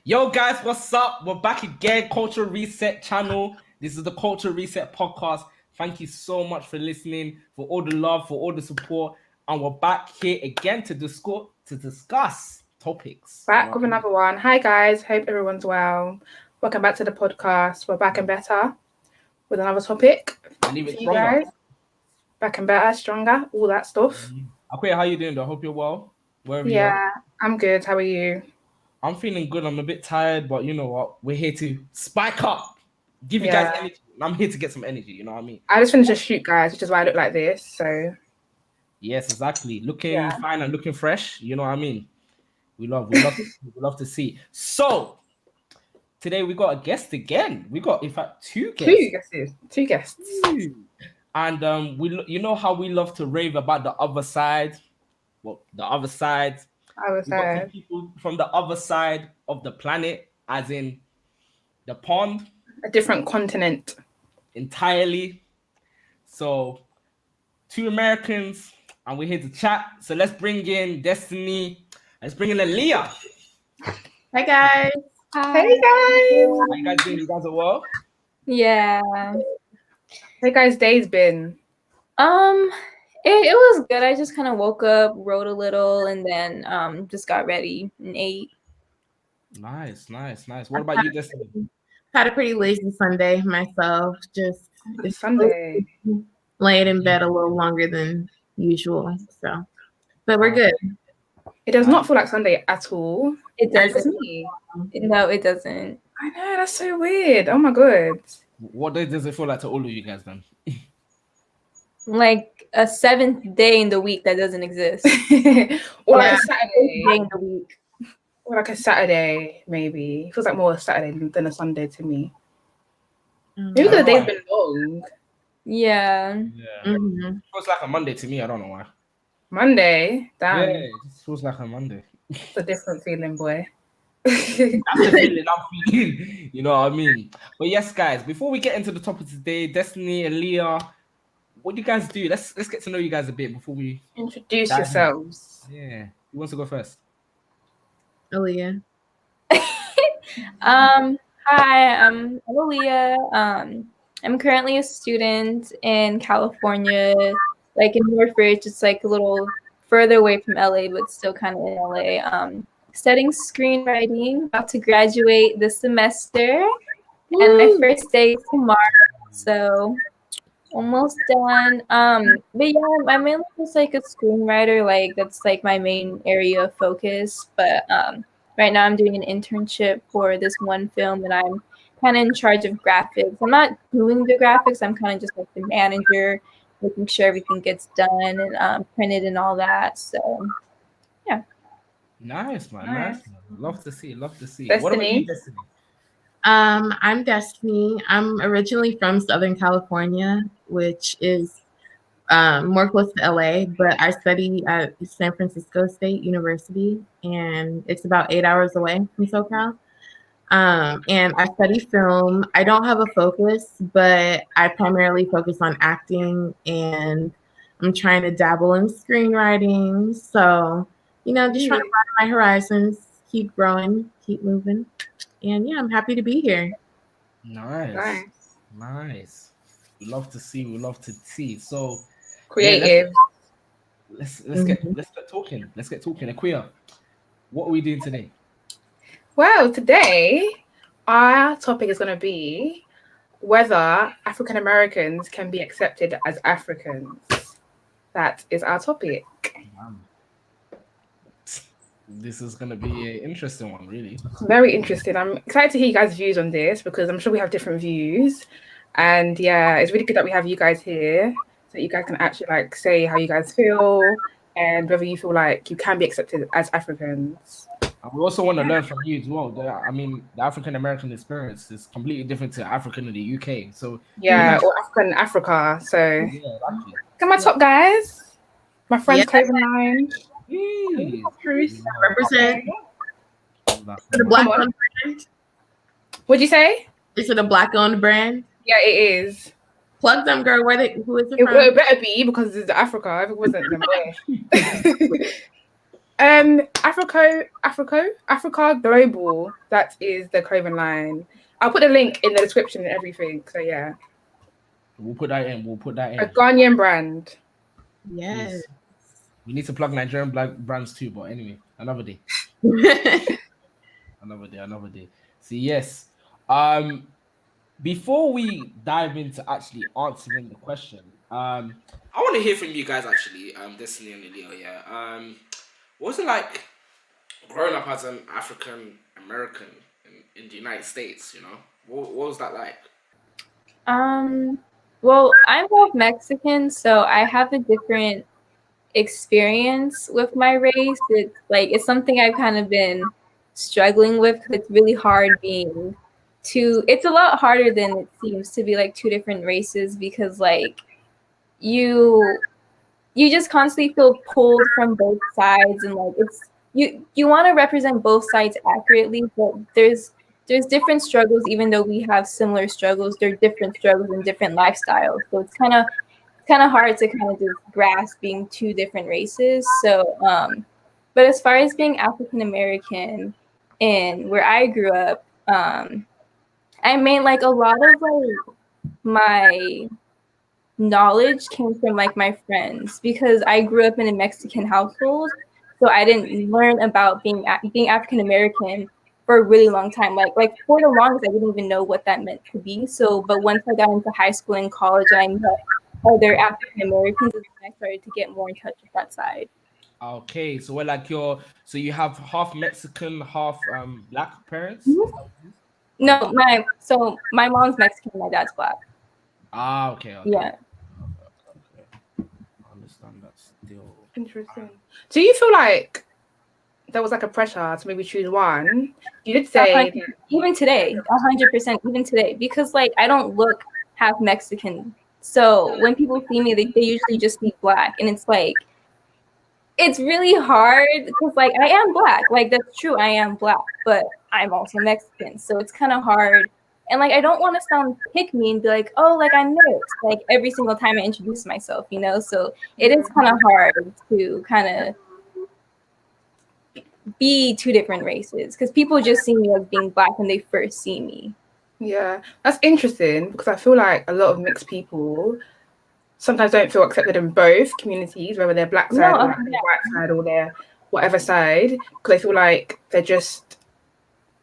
Yo, guys, what's up? We're back again, Culture Reset channel. This is the Culture Reset podcast. Thank you so much for listening, for all the love, for all the support. And we're back here again to discuss topics. Back with another one. Hi, guys. Hope everyone's well. Welcome back to the podcast. We're back and better with another topic. And even stronger. Guys. Back and better, stronger, all that stuff. Okay, how you doing though? I hope you're well. Wherever you are. I'm good. How are you? I'm feeling good. I'm a bit tired, but you know what? We're here to spike up, give you guys energy. I'm here to get some energy. You know what I mean? I just finished a shoot, guys, which is why I look like this. So. Yes, exactly. Looking fine and looking fresh. You know what I mean? We love to see. So today we got a guest again. We got, in fact, two guests. And you know how we love to rave about the other side. Well, the other side. We got people from the other side of the planet, as in the pond. A different continent. Entirely. So, two Americans, and we're here to chat. So let's bring in Destinee. Let's bring in Aaliyah. Hi, guys. Hi. Hey, guys. How you guys doing? You guys are well? Yeah. Hey, guys, day's been? It was good. I just kind of woke up, wrote a little, and then just got ready and ate. Nice. What about you, Destinee? Had a pretty lazy Sunday myself. Just Sunday. Laying in bed a little longer than usual. So, but we're good. It does not feel like Sunday at all. It doesn't. No, it doesn't. I know, that's so weird. Oh my god. What day does it feel like to all of you guys then? Like a seventh day in the week that doesn't exist. Or like a Saturday day in the week. Or like a Saturday, maybe. It feels like more a Saturday than a Sunday to me. Maybe because the day's been long. Yeah. Mm-hmm. It feels like a Monday to me. I don't know why. Monday? Damn. Yeah, it just feels like a Monday. It's a different feeling, boy. That's the feeling I'm feeling. You know what I mean? But yes, guys, before we get into the topic today, Destinee, Aaliyah, what do you guys do? Let's get to know you guys a bit before we introduce yourselves. Yeah. Who wants to go first? Aaliyah. Hi, I'm Aaliyah. I'm currently a student in California, like in Northridge. It's like a little further away from LA, but still kind of in LA. Studying screenwriting, about to graduate this semester. Woo! And my first day is tomorrow, so almost done. But yeah, I'm mainly just like a screenwriter, like that's like my main area of focus. But right now I'm doing an internship for this one film, and I'm kind of in charge of graphics. I'm not doing the graphics. I'm kind of just like the manager, making sure everything gets done and printed and all that. So, yeah. Nice, man. Nice. Love to see. Destinee? What about you, Destinee? I'm Destinee. I'm originally from Southern California, which is more close to LA, but I study at San Francisco State University, and it's about 8 hours away from SoCal. And I study film. I don't have a focus, but I primarily focus on acting, and I'm trying to dabble in screenwriting. So, just trying to broaden my horizons, keep growing, keep moving. And yeah, I'm happy to be here. Nice. We love to see. So creative. Yeah, let's get talking. Akua, what are we doing today? Well, today our topic is going to be whether African Americans can be accepted as Africans. That is our topic. This is going to be an interesting one, really. Very interesting. I'm excited to hear you guys' views on this because I'm sure we have different views. And yeah, it's really good that we have you guys here so that you guys can actually like say how you guys feel and whether you feel like you can be accepted as Africans. And we also want to learn from you as well. The African American experience is completely different to African in the UK. So yeah, or African Africa. So yeah, exactly. Come on top, guys. My friend's clothing line. Represent the Black-owned brand. What'd you say? Is it a Black-owned brand? Yeah, it is. Plug them, girl. Who is it from? It better be because it's Africa. If it wasn't, then Africa Global. That is the clothing line. I'll put the link in the description and everything. So yeah, we'll put that in. A Ghanaian brand. Yes. Please. We need to plug Nigerian brands too, but anyway, another day. Another day. See, yes. Before we dive into actually answering the question, I want to hear from you guys actually, Destinee and Aaliyah, yeah. What was it like growing up as an African American in the United States, you know? What was that like? Well, I'm both Mexican, so I have a different experience with my race. It's something I've kind of been struggling with because it's really hard being two. It's a lot harder than it seems to be like two different races because like you just constantly feel pulled from both sides and like it's you want to represent both sides accurately, but there's different struggles. Even though we have similar struggles, there are different struggles and different lifestyles, so it's kind of hard to kind of just grasp being two different races. So but as far as being African American and where I grew up, I mean like a lot of like my knowledge came from like my friends because I grew up in a Mexican household, so I didn't learn about being African American for a really long time. Like for the longest, I didn't even know what that meant to be. So, but once I got into high school and college, and I met other African Americans, and I started to get more in touch with that side. Okay, so we're like so you have half Mexican, half black parents? Mm-hmm. No, my mom's Mexican, my dad's black. Okay. Yeah. Okay. I understand that still. Interesting. Do you feel like there was like a pressure to maybe choose one? You did say even today, 100%, even today, because like I don't look half Mexican. So when people see me, they usually just see black, and it's like it's really hard because like I am black, like that's true, I am black, but I'm also Mexican, so it's kind of hard. And like I don't want to sound pick me and be like, oh, like I'm mixed, like every single time I introduce myself, you know. So it is kind of hard to kind of be two different races because people just see me as being black when they first see me. Yeah, that's interesting because I feel like a lot of mixed people sometimes don't feel accepted in both communities, whether they're black side or like their white side or their whatever side, because they feel like they're just,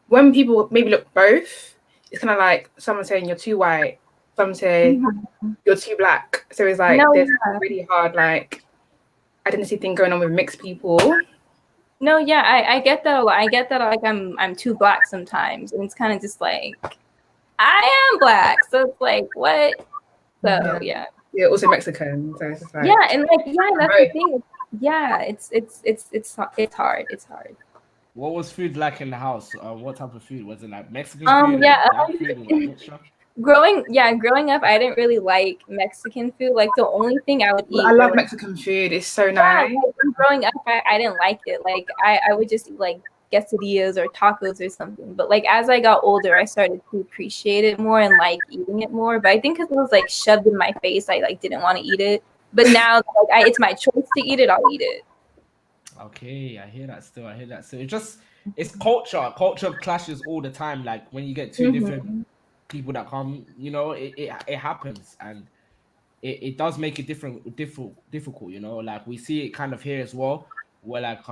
when people maybe look both, it's kind of like someone saying you're too white, some say you're too black. So it's like there's a really hard like identity thing going on with mixed people. No, yeah, I get that a lot. I get that like I'm too black sometimes, and it's kind of just like I am black, so it's like what? So yeah. You're also Mexican, so it's just like and like that's the thing. Yeah, it's hard. It's hard. What was food like in the house? What type of food was it? Like Mexican food? Yeah. Food, Growing up, I didn't really like Mexican food. Like the only thing I would eat. I love Mexican food. It's so nice. Like, growing up, I didn't like it. Like I would just eat like quesadillas or tacos or something. But like as I got older, I started to appreciate it more and like eating it more. But I think because it was like shoved in my face, I like didn't want to eat it. But now like it's my choice to eat it, I'll eat it. Okay, I hear that still. It's culture. Culture clashes all the time. Like when you get two different people that come, you know, it happens, and it does make it difficult, you know. Like we see it kind of here as well, where like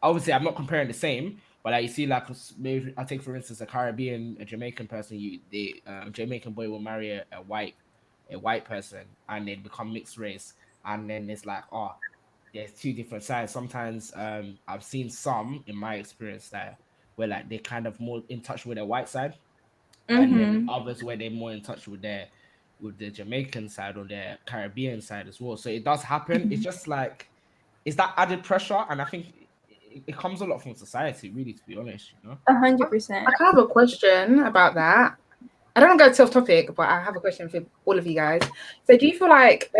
obviously I'm not comparing the same, but like you see like maybe I take for instance a Jamaican person, the Jamaican boy will marry a white person and they become mixed race, and then it's like there's two different sides. Sometimes I've seen some in my experience that where like they're kind of more in touch with their white side, and then others where they're more in touch with the Jamaican side or their Caribbean side as well. So it does happen. It's just like it's that added pressure, and I think it comes a lot from society, really, to be honest. You know, 100%. I have a question about that. I don't want to go off topic, but I have a question for all of you guys. So, do you feel like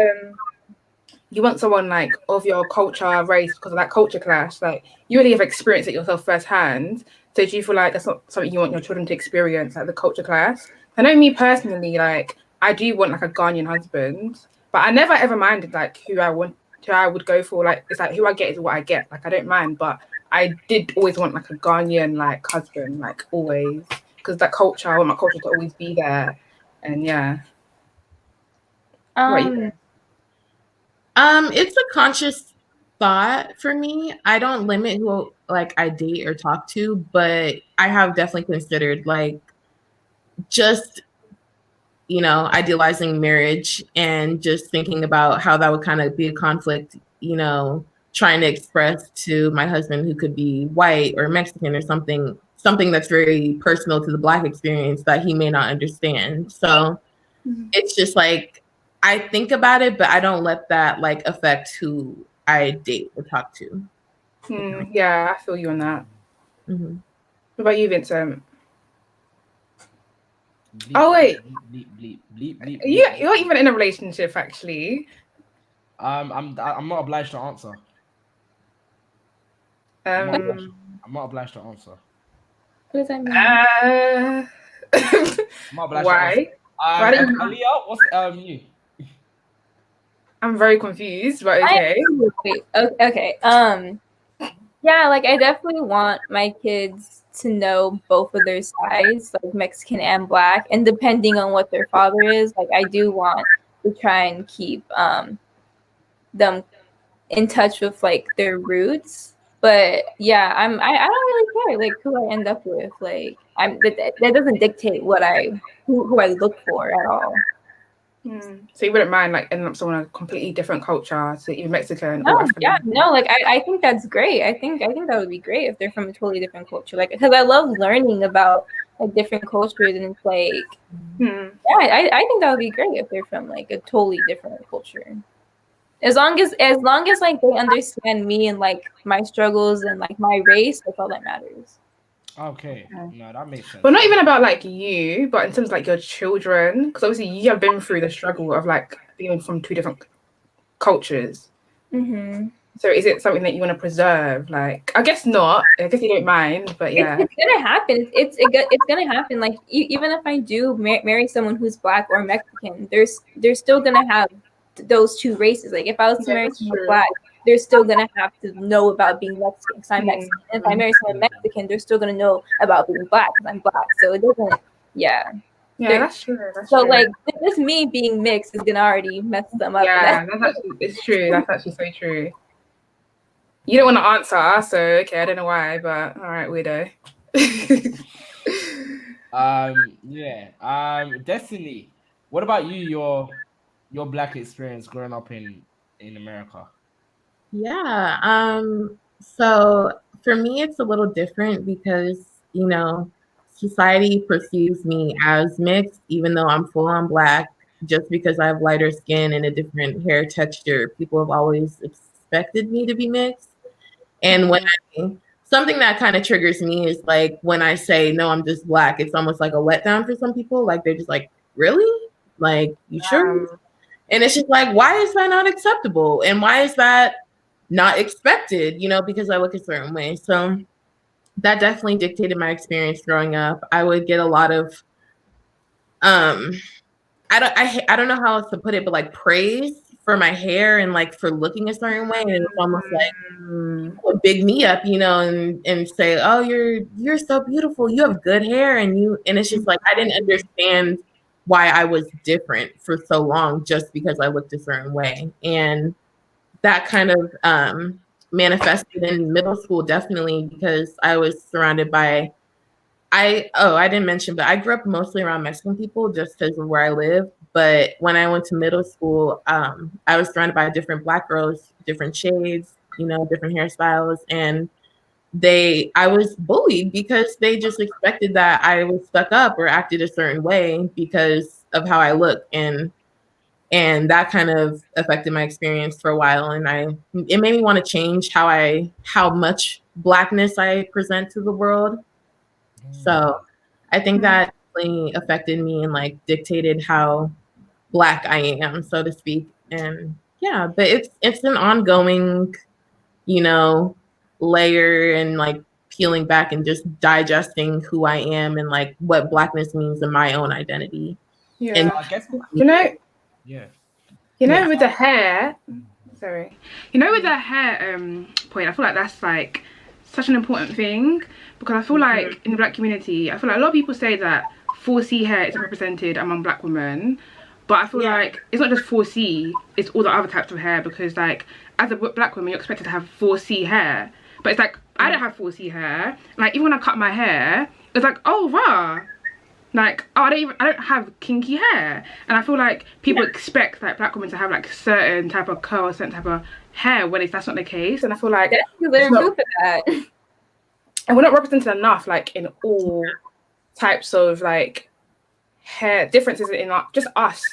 you want someone like of your culture, race, because of that culture clash? Like you really have experienced it yourself firsthand. So, do you feel like that's not something you want your children to experience, like the culture clash? I know me personally, like I do want like a Ghanaian husband, but I never ever minded like who I want who I would go for. Like, it's like who I get is what I get. Like, I don't mind, but I did always want like a Ghanaian like husband, like always, because that culture, I want my culture to always be there. And yeah. It's a conscious thought for me. I don't limit who like I date or talk to, but I have definitely considered like just idealizing marriage and just thinking about how that would kind of be a conflict, trying to express to my husband who could be white or Mexican or something that's very personal to the Black experience that he may not understand. So it's just like, I think about it, but I don't let that like affect who I date or talk to. Yeah, I feel you on that. What about you, Vincent? Bleep, wait, bleep. You're not even in a relationship, actually. I'm not obliged to answer. I'm not obliged to answer. What does that mean? Why? Why didn't Aaliyah, what's you? I'm very confused, but okay. Okay. Yeah, like I definitely want my kids to know both of their sides, like Mexican and Black, and depending on what their father is, like I do want to try and keep them in touch with like their roots. But yeah, I don't really care like who I end up with. Like that doesn't dictate who I look for at all. So you wouldn't mind like ending up someone a completely different culture, so even Mexican or African? Yeah, no, like I think that's great. I think that would be great if they're from a totally different culture. Like, because I love learning about like different cultures, and it's like, yeah, I think that would be great if they're from like a totally different culture. As long as like they understand me and like my struggles and like my race, that's all that matters. Okay, no, that makes sense. But not even about like you, but in terms of like your children, because obviously you have been through the struggle of like being from two different cultures. So is it something that you want to preserve? Like, I guess not. I guess you don't mind, but yeah, it's gonna happen. It's gonna happen. Like even if I do marry someone who's Black or Mexican, they're still gonna have those two races. Like if I was to marry someone Black, they're still gonna have to know about being Mexican because I'm Mexican. And if I marry someone Mexican, they're still gonna know about being Black because I'm Black. So it doesn't. Yeah, that's true. Like just me being mixed is gonna already mess them up. Yeah, it's true. That's actually so true. You don't want to answer, so okay, I don't know why, but all right, weirdo. Destinee, what about you? Your Black experience growing up in America? Yeah. So for me, it's a little different because society perceives me as mixed, even though I'm full on Black. Just because I have lighter skin and a different hair texture, people have always expected me to be mixed. And when something that kind of triggers me is like when I say no, I'm just Black, it's almost like a letdown for some people. Like they're just like, really? Like, you sure? And it's just like, why is that not acceptable? And why is that not expected? Because I look a certain way. So that definitely dictated my experience growing up. I would get a lot of I don't know how else to put it, but like praise for my hair and like for looking a certain way. And it's almost like people would big me up, and say, oh, you're so beautiful. You have good hair. And it's just like, I didn't understand why I was different for so long just because I looked a certain way. And that kind of manifested in middle school, definitely, because I was surrounded by I didn't mention, but I grew up mostly around Mexican people just because of where I live. But when I went to middle school, I was surrounded by different Black girls, different shades, different hairstyles. And I was bullied because they just expected that I was stuck up or acted a certain way because of how I look. And that kind of affected my experience for a while. And it made me want to change how much Blackness I present to the world. So I think that really affected me and like dictated how Black I am, so to speak. And yeah, but it's an ongoing, layer and like peeling back and just digesting who I am and like what Blackness means in my own identity. Yeah. And I guess with the hair. Sorry. You know, with the hair point, I feel like that's like such an important thing, because I feel like in the black community, I feel like a lot of people say that 4C hair is represented among black women, but I feel like it's not just 4C, it's all the other types of hair, because like as a black woman, you're expected to have 4C hair, but it's like I don't have 4C hair. Like even when I cut my hair, it's like, oh rah, like, oh, I don't have kinky hair. And I feel like people expect like black women to have like certain type of curl, certain type of hair, when that's not the case. And I feel like there's proof of that. And we're not represented enough like in all types of like hair differences in just us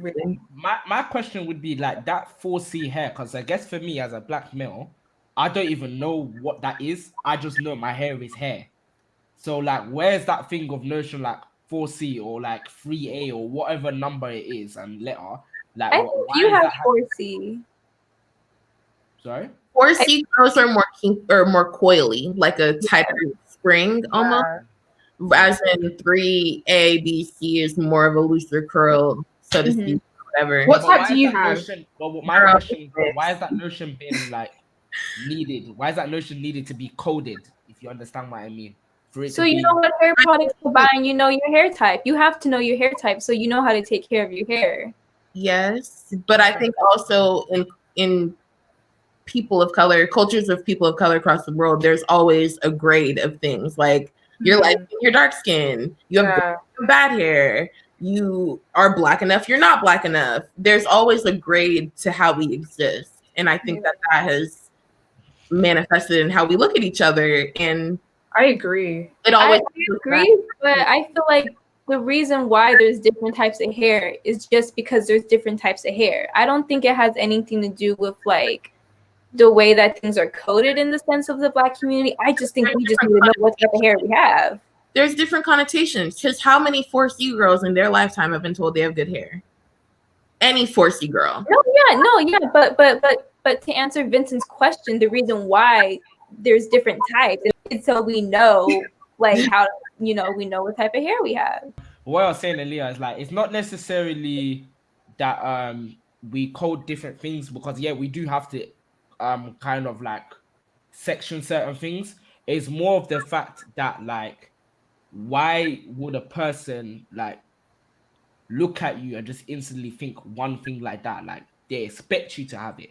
really. My question would be like that 4C hair, because I guess for me as a black male, I don't even know what that is. I just know my hair is hair. So like, where's that thing of notion like 4C or like 3A or whatever number it is and letter? Like, I think you have 4C. Sorry? 4C girls are more coily, like a type of spring almost. As in 3A, B, C is more of a looser curl, so to speak, whatever. What type do you have? My question, why is that notion been like needed? Why is that notion needed to be coded? If you understand what I mean. So you know what hair products to buy, and you know your hair type. You have to know your hair type, so you know how to take care of your hair. Yes, but I think also in people of color, cultures of people of color across the world, there's always a grade of things. Like you're light skin, you're dark skin, you have bad hair, you are black enough, you're not black enough. There's always a grade to how we exist, and I think that has manifested in how we look at each other. And I agree. I agree, but I feel like the reason why there's different types of hair is just because there's different types of hair. I don't think it has anything to do with like the way that things are coded in the sense of the black community. I just think we just need to know what type of hair we have. There's different connotations. Because how many 4C girls in their lifetime have been told they have good hair? Any 4C girl. But to answer Vincent's question, the reason why there's different types is so we know like how, you know, we know what type of hair we have. What I was saying, Aaliyah, is like it's not necessarily that we code different things, because we do have to kind of like section certain things. It's more of the fact that like, why would a person like look at you and just instantly think one thing like that? Like they expect you to have it,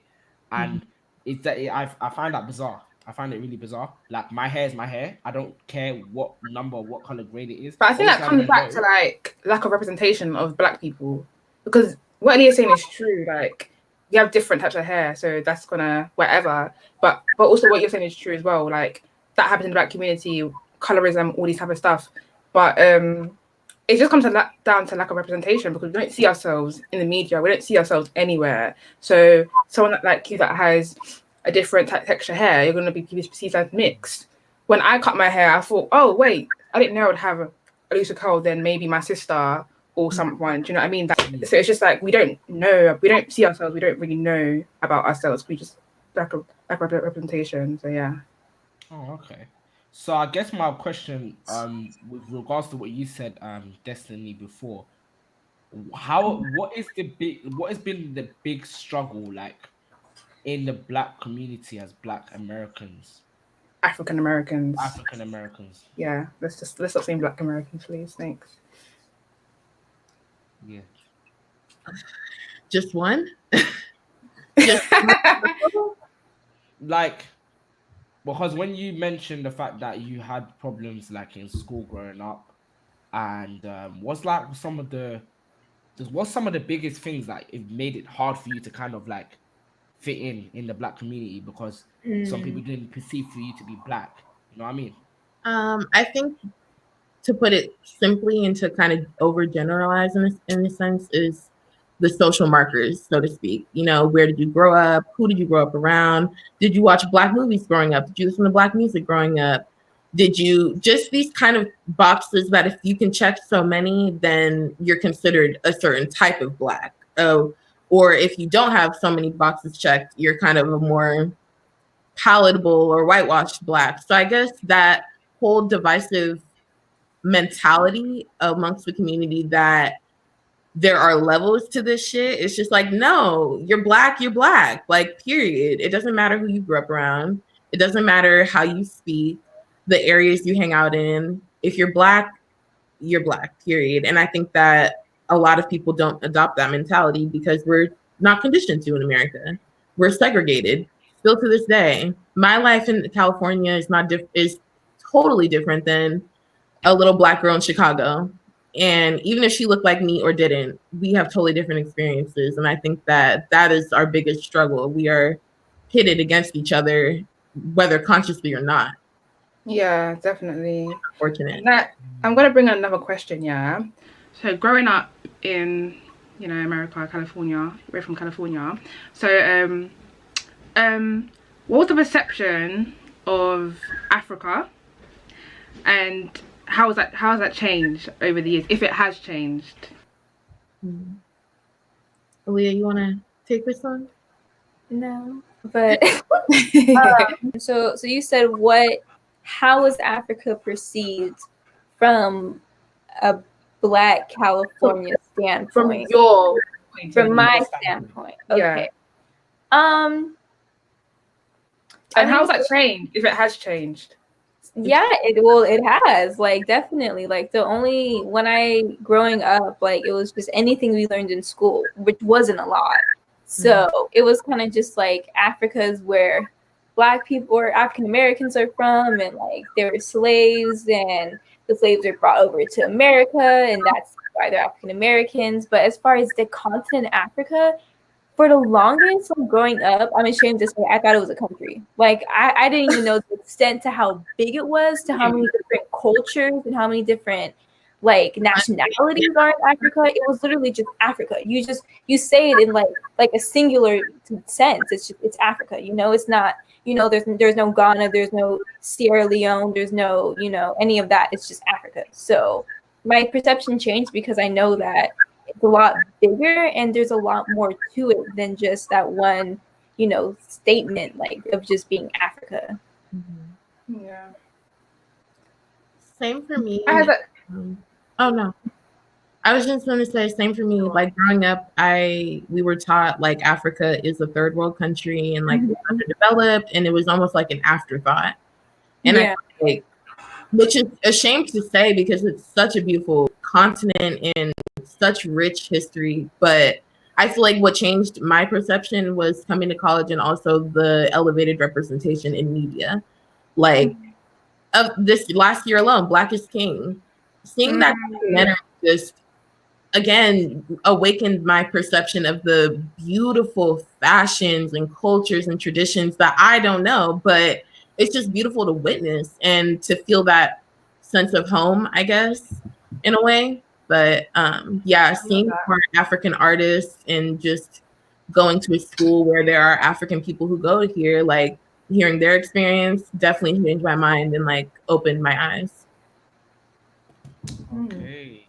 and it's that I find that bizarre. I find it really bizarre. Like my hair is my hair. I don't care what number, what color grade it is. But I think that comes back to like lack of representation of black people, because what Aaliyah is saying is true. Like you have different types of hair, so that's gonna whatever. But also what you're saying is true as well. Like that happens in the black community, colorism, all these type of stuff. But it just comes down to lack of representation, because we don't see ourselves in the media. We don't see ourselves anywhere. So someone like you that has a different texture hair, you're going to be perceived as mixed. When I cut my hair, I thought, oh wait, I didn't know I would have a looser curl than maybe my sister or someone. Do you know what I mean? So it's just like we don't know, we don't see ourselves, we don't really know about ourselves. We just lack of representation. So yeah. Oh, okay. So I guess my question, with regards to what you said, Destinee, before, what has been the big struggle like in the black community as black Americans? African Americans. Yeah, let's stop saying black Americans, please. Thanks. Yeah. Just one? Like, because when you mentioned the fact that you had problems like in school growing up, and what's some of the biggest things that it made it hard for you to kind of like fit in the black community, because some people didn't perceive for you to be black, you know what I mean? I think, to put it simply and to kind of overgeneralize in a sense, is the social markers, so to speak. You know, where did you grow up? Who did you grow up around? Did you watch black movies growing up? Did you listen to black music growing up? Did you just these kind of boxes that if you can check so many, then you're considered a certain type of black. Or if you don't have so many boxes checked, you're kind of a more palatable or whitewashed black. So I guess that whole divisive mentality amongst the community that there are levels to this shit. It's just like, no, you're black, like, period. It doesn't matter who you grew up around. It doesn't matter how you speak, the areas you hang out in. If you're black, period. And I think that a lot of people don't adopt that mentality because we're not conditioned to in America. We're segregated still to this day. My life in California is totally different than a little black girl in Chicago. And even if she looked like me or didn't, we have totally different experiences. And I think that is our biggest struggle. We are pitted against each other, whether consciously or not. Yeah, definitely. Unfortunate. I'm going to bring another question, yeah? So growing up in, America, California, we're from California. So what was the perception of Africa? And how has that changed over the years, if it has changed? Aaliyah, you want to take this one? No, but so you said how was Africa perceived from a Black California standpoint? From my standpoint. Okay. Yeah. And how's that changed, if it has changed? Yeah, it has, like, definitely. Like, when I growing up, like, it was just anything we learned in school, which wasn't a lot. So it was kind of just like Africa is where Black people or African Americans are from, and like they were slaves, and the slaves were brought over to America, and that's why they're African Americans. But as far as the continent Africa, for the longest, like, growing up, I'm ashamed to say I thought it was a country. Like, I didn't even know the extent to how big it was, to how many different cultures and how many different like nationalities are in Africa. It was literally just Africa. You say it in like a singular sense. It's Africa. It's not. There's no Ghana. There's no Sierra Leone. There's no any of that. It's just Africa. So my perception changed because I know that it's a lot bigger and there's a lot more to it than just that one, statement like of just being Africa. Yeah. Same for me. Oh no. I was just going to say, same for me. Like, growing up, we were taught like Africa is a third world country and like we're underdeveloped, and it was almost like an afterthought. And I think, which is a shame to say because it's such a beautiful continent and such rich history. But I feel like what changed my perception was coming to college and also the elevated representation in media. Like, of this last year alone, Black is King. Seeing that documentary just, again, awakened my perception of the beautiful fashions and cultures and traditions that I don't know, but it's just beautiful to witness and to feel that sense of home, I guess, in a way. But seeing more African artists and just going to a school where there are African people who go here, like hearing their experience definitely changed my mind and like opened my eyes. Okay.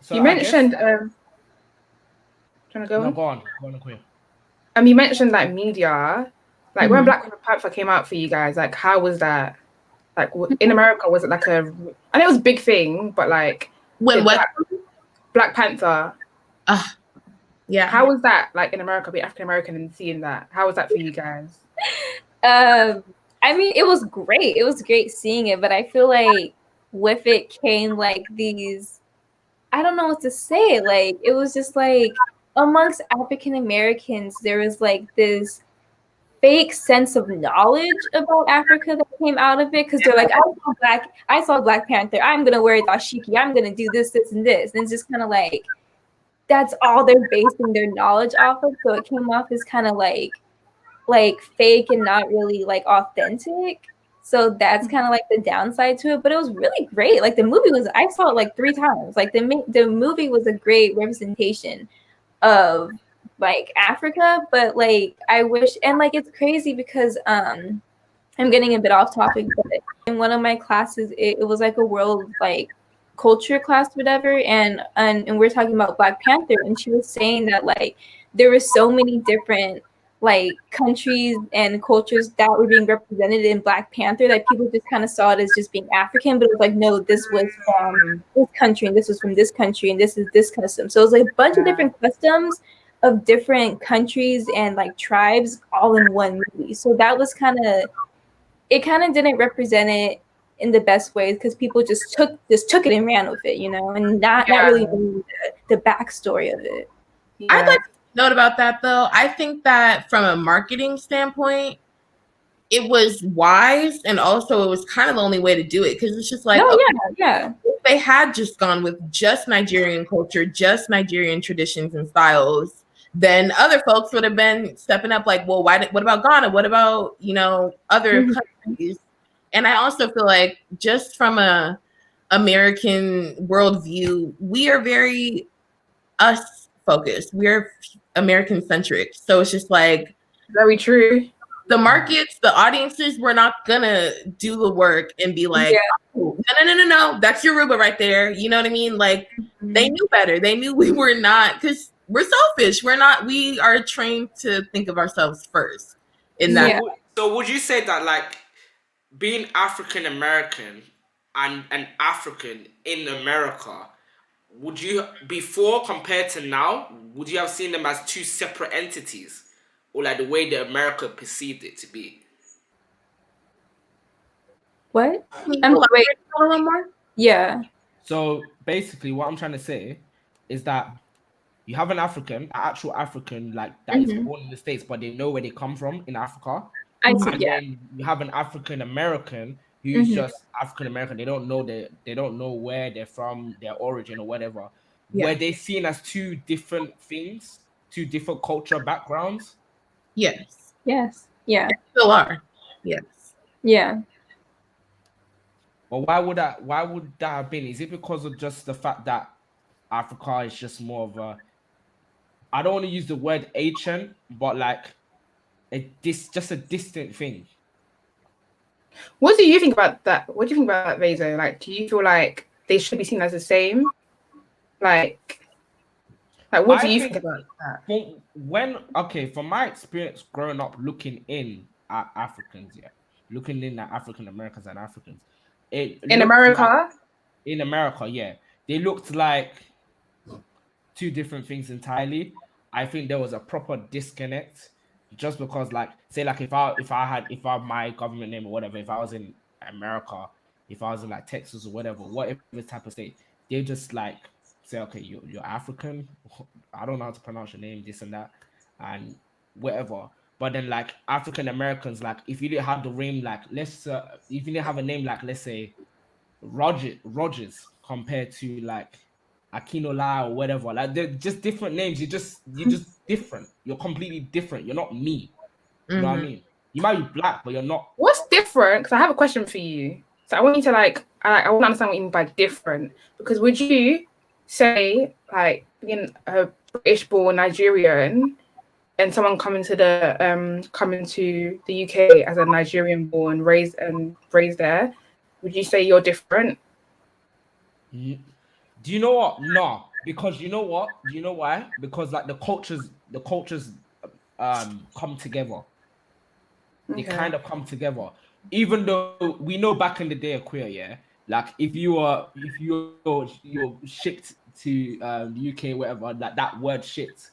So you mentioned trying to go on? No, go on, Queen. You mentioned like media, like when Black Panther came out for you guys, like how was that? Like in America, was it like I know it was a big thing, but like when what Black Panther? Yeah. How was that like in America, being African American and seeing that? How was that for you guys? I mean, it was great. It was great seeing it, but I feel like with it came like these, I don't know what to say. Like, it was just like amongst African Americans, there was like this fake sense of knowledge about Africa that came out of it. Cause they're like, I saw Black Panther. I'm going to wear dashiki. I'm going to do this, this, and this. And it's just kind of like, that's all they're basing their knowledge off of. So it came off as kind of like fake and not really like authentic. So that's kind of like the downside to it, but it was really great. Like the movie I saw it like 3 times. Like the movie was a great representation of like Africa, but like I wish, and like it's crazy because I'm getting a bit off topic, but in one of my classes, it was like a world like culture class, whatever, and we're talking about Black Panther, and she was saying that like there were so many different like countries and cultures that were being represented in Black Panther that people just kind of saw it as just being African, but it was like, no, this was from this country and this was from this country and this is this custom. So it was like a bunch of different customs of different countries and like tribes all in one movie. So that was it kind of didn't represent it in the best ways because people just took it and ran with it, and not really knowing the backstory of it. Yeah. I'd like to note about that though. I think that from a marketing standpoint, it was wise, and also it was kind of the only way to do it because it's just like, if they had just gone with just Nigerian culture, just Nigerian traditions and styles, then other folks would have been stepping up like, well, what about Ghana? What about, other countries? And I also feel like just from a American worldview, we are very us focused. We're American centric. So it's just like very true. The markets, the audiences, we're not gonna do the work and be like, oh, no, that's Yoruba right there. You know what I mean? Like they knew better. They knew we were not, because we're selfish. We are trained to think of ourselves first in that. So would you say that like being African American and an African in America, would you, before compared to now, would you have seen them as two separate entities? Or like the way that America perceived it to be? What? Wait, a little more? Yeah. So basically what I'm trying to say is that you have an actual African, like that is born in the States, but they know where they come from in Africa. Then you have an African American who's just African American. They don't know where they're from, their origin or whatever. Were they seen as two different things, two different cultural backgrounds? Yes. Yes. Yeah. They still are. Yes. Yeah. But why would that have been? Is it because of just the fact that Africa is just more of a, I don't want to use the word ancient, but like just a distant thing? What do you think about that? What do you think about that, Vezo? Like, do you feel like they should be seen as the same? Like what do you think about that? From my experience growing up looking in at Africans, looking in at African Americans and Africans, in America, they looked like two different things entirely. I think there was a proper disconnect, just because, like, say, like if I my government name or whatever, if I was in America, if I was in like Texas or whatever type of state, they just like say, okay, you're African. I don't know how to pronounce your name, this and that, and whatever. But then, like African Americans, like if you didn't have the name, like if you didn't have a name, like let's say Rogers, compared to like Akinola or whatever, like they're just different names. You're just different. You're completely different. You're not me. You know what I mean? You might be black, but you're not. What's different? Because I have a question for you. So I want you to I want to understand what you mean by different. Because would you say like being a British-born Nigerian and someone coming to the UK as a Nigerian-born, raised there, would you say you're different? Do you know what? No, because you know what? Do you know why? Because like the cultures come together. They kind of come together. Even though we know back in the day of queer, like if you're shipped to the UK, whatever, like that word shit,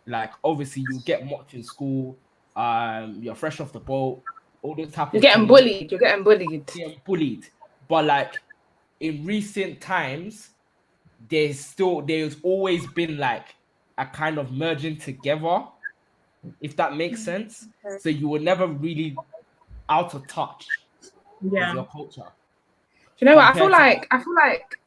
like obviously you get mocked in school, you're fresh off the boat, all this type You're getting bullied. But like in recent times, there's always been like a kind of merging together, if that makes sense. So you were never really out of touch with your culture. Do you know what? I feel like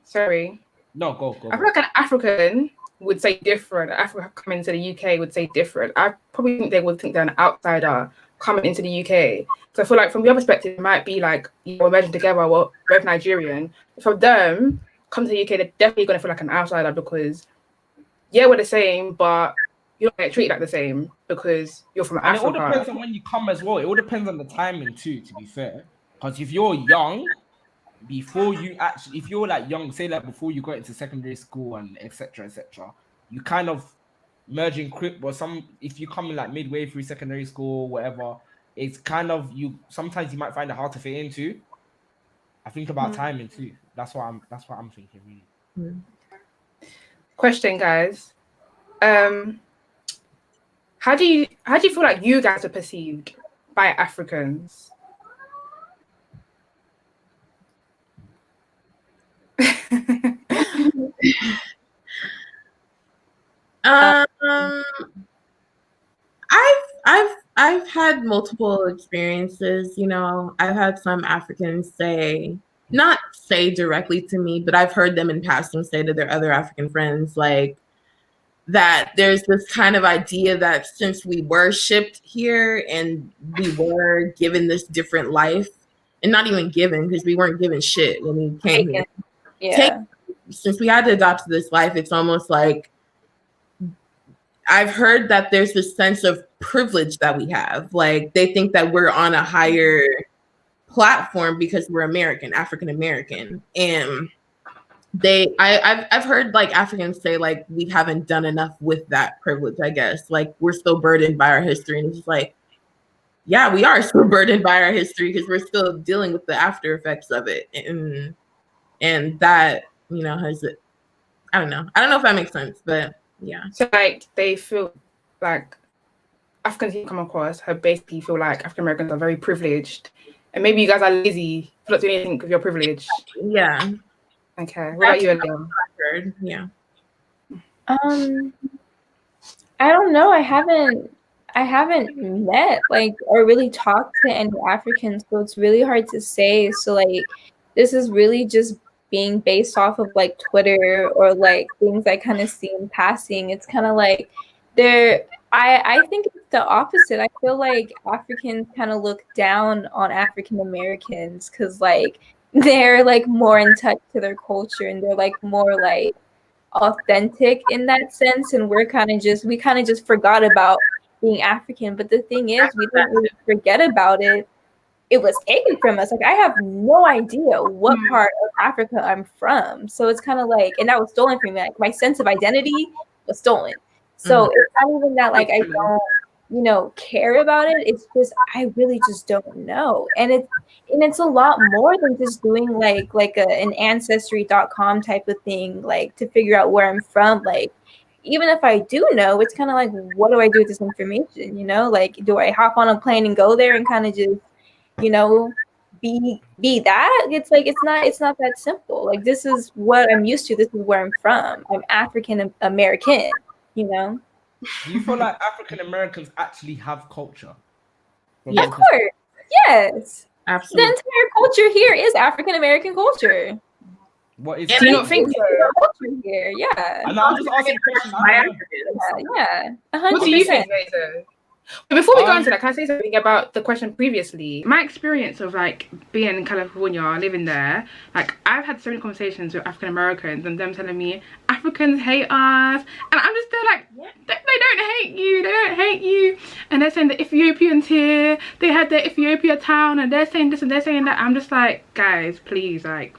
sorry. No, go. I feel like an African would say different. Africa coming to the UK would say different. I probably think they would think they're an outsider coming into the UK. So I feel like from your perspective, it might be like you're merging together, well, both Nigerian. For them, come to the UK, they're definitely going to feel like an outsider because, we're the same, but you don't get treated like the same because you're from Africa. It all depends on when you come as well. It all depends on the timing too, to be fair. Because if you're young, if you're like young, say like before you got into secondary school and etc., you kind of merging quick, but if you come in like midway through secondary school, whatever, it's kind of sometimes you might find it hard to fit into. I think about timing too. That's what I'm thinking really. Question, guys. How do you feel like you guys are perceived by Africans? I've had multiple experiences, you know. I've had some Africans not say directly to me, but I've heard them in passing say to their other African friends, like, that there's this kind of idea that since we were shipped here and we were given this different life, and not even given, because we weren't given shit when we came here. Yeah. Since we had to adopt to this life, it's almost like I've heard that there's this sense of privilege that we have. Like, they think that we're on a higher platform because we're American, African American. And I've heard like Africans say like we haven't done enough with that privilege, I guess. Like, we're still burdened by our history. And it's just like, yeah, we are still burdened by our history because we're still dealing with the after effects of it. And that, you know, I don't know if that makes sense, but yeah. So like they feel like Africans you come across have basically feel like African Americans are very privileged, and maybe you guys are lazy, not doing anything with your privilege. Yeah. Okay. What about you, Aaliyah? Yeah. I don't know. I haven't met like or really talked to any Africans, so it's really hard to say. So like this is really just being based off of like Twitter or like things I kind of see in passing. It's kind of like I think it's the opposite. I feel like Africans kind of look down on African Americans because like they're like more in touch to their culture and they're like more like authentic in that sense, and we kind of just forgot about being African. But the thing is, we didn't really forget about it. It was taken from us. Like, I have no idea what part of Africa I'm from. So it's kind of like, and that was stolen from me. Like, my sense of identity was stolen. So it's not even that, like, I don't, you know, care about it. It's just, I really just don't know. And it's a lot more than just doing like an Ancestry.com type of thing, like to figure out where I'm from. Like, even if I do know, it's kind of like, what do I do with this information? You know, like, do I hop on a plane and go there and kind of just, you know, be that? It's like it's not that simple. Like, this is what I'm used to. This is where I'm from. I'm African American, you know. Do you feel like African Americans actually have culture? Yeah. Of course. Yes. Absolutely. The entire culture here is African American culture. What is do you not think so? Culture here, yeah. And I'm just asking questions. Yeah. 100%. What do you think, Reza? Before we go into that, can I say something about the question previously? My experience of like being in California, living there, like I've had so many conversations with African Americans and them telling me Africans hate us, and I'm just there like, they don't hate you, they don't hate you, and they're saying the Ethiopians here, they had their Ethiopia town, and they're saying this and they're saying that. I'm just like, guys, please, like,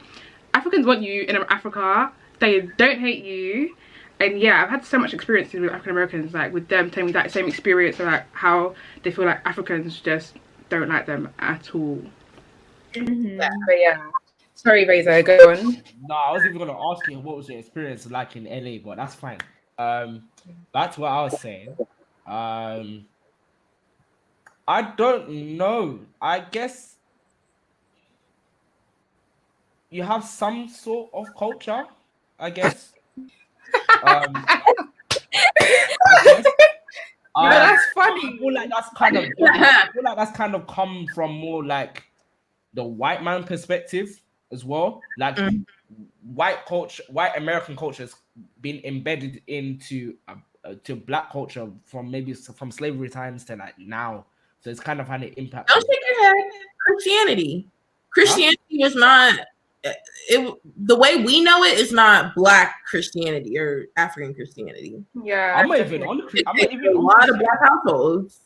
Africans want you in Africa, they don't hate you. And yeah, I've had so much experience with African Americans, like with them telling me that same experience of like how they feel like Africans just don't like them at all. Yeah, but yeah. Sorry, Reza, go on. No, I was even gonna ask you what was your experience like in LA, but that's fine. That's what I was saying. I don't know. I guess you have some sort of culture, I guess. That's funny. I feel like that's kind of come from more like the white man perspective as well. Like white culture, white American culture has been embedded into to black culture from from slavery times to like now. So it's kind of had an impact. Don't shake your head. Christianity is not. The way we know it is not Black Christianity or African Christianity. Yeah, I'm not even on a lot of Black households.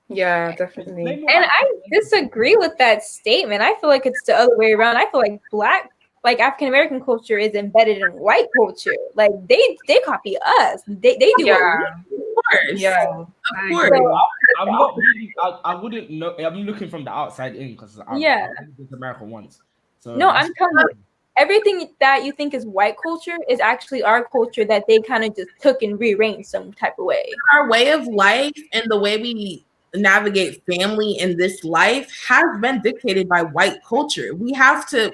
Yeah, definitely. And I disagree with that statement. I feel like it's the other way around. I feel like Black like African American culture is embedded in white culture. Like they copy us. They do what we do. Of course. Yeah. Of course. So, I'm not really. I wouldn't know. I'm looking from the outside in because I've been to America once. So no, I'm telling you, everything that you think is white culture is actually our culture that they kind of just took and rearranged some type of way. Our way of life and the way we navigate family in this life has been dictated by white culture. We've had to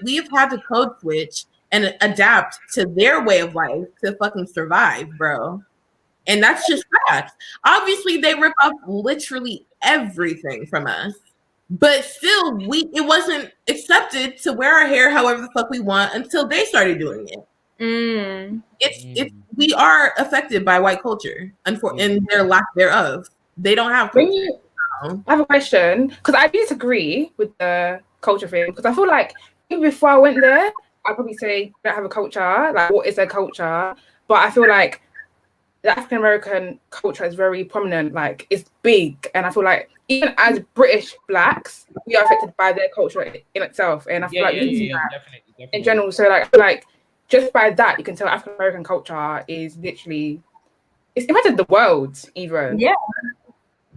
code switch and adapt to their way of life to fucking survive, bro. And that's just facts. Obviously, they rip off literally everything from us. But still, it wasn't accepted to wear our hair however the fuck we want until they started doing it. It's we are affected by white culture and their lack thereof. They don't have culture. I have a question because I disagree with the culture thing because I feel like even before I went there, I'd probably say they don't have a culture. Like, what is their culture? But I feel like the African American culture is very prominent. Like, it's big, and I feel like even as British blacks, we are affected by their culture in itself. And I feel like we can see that definitely. in general. So like just by that, you can tell African American culture is literally it's impacted the world even. Yeah.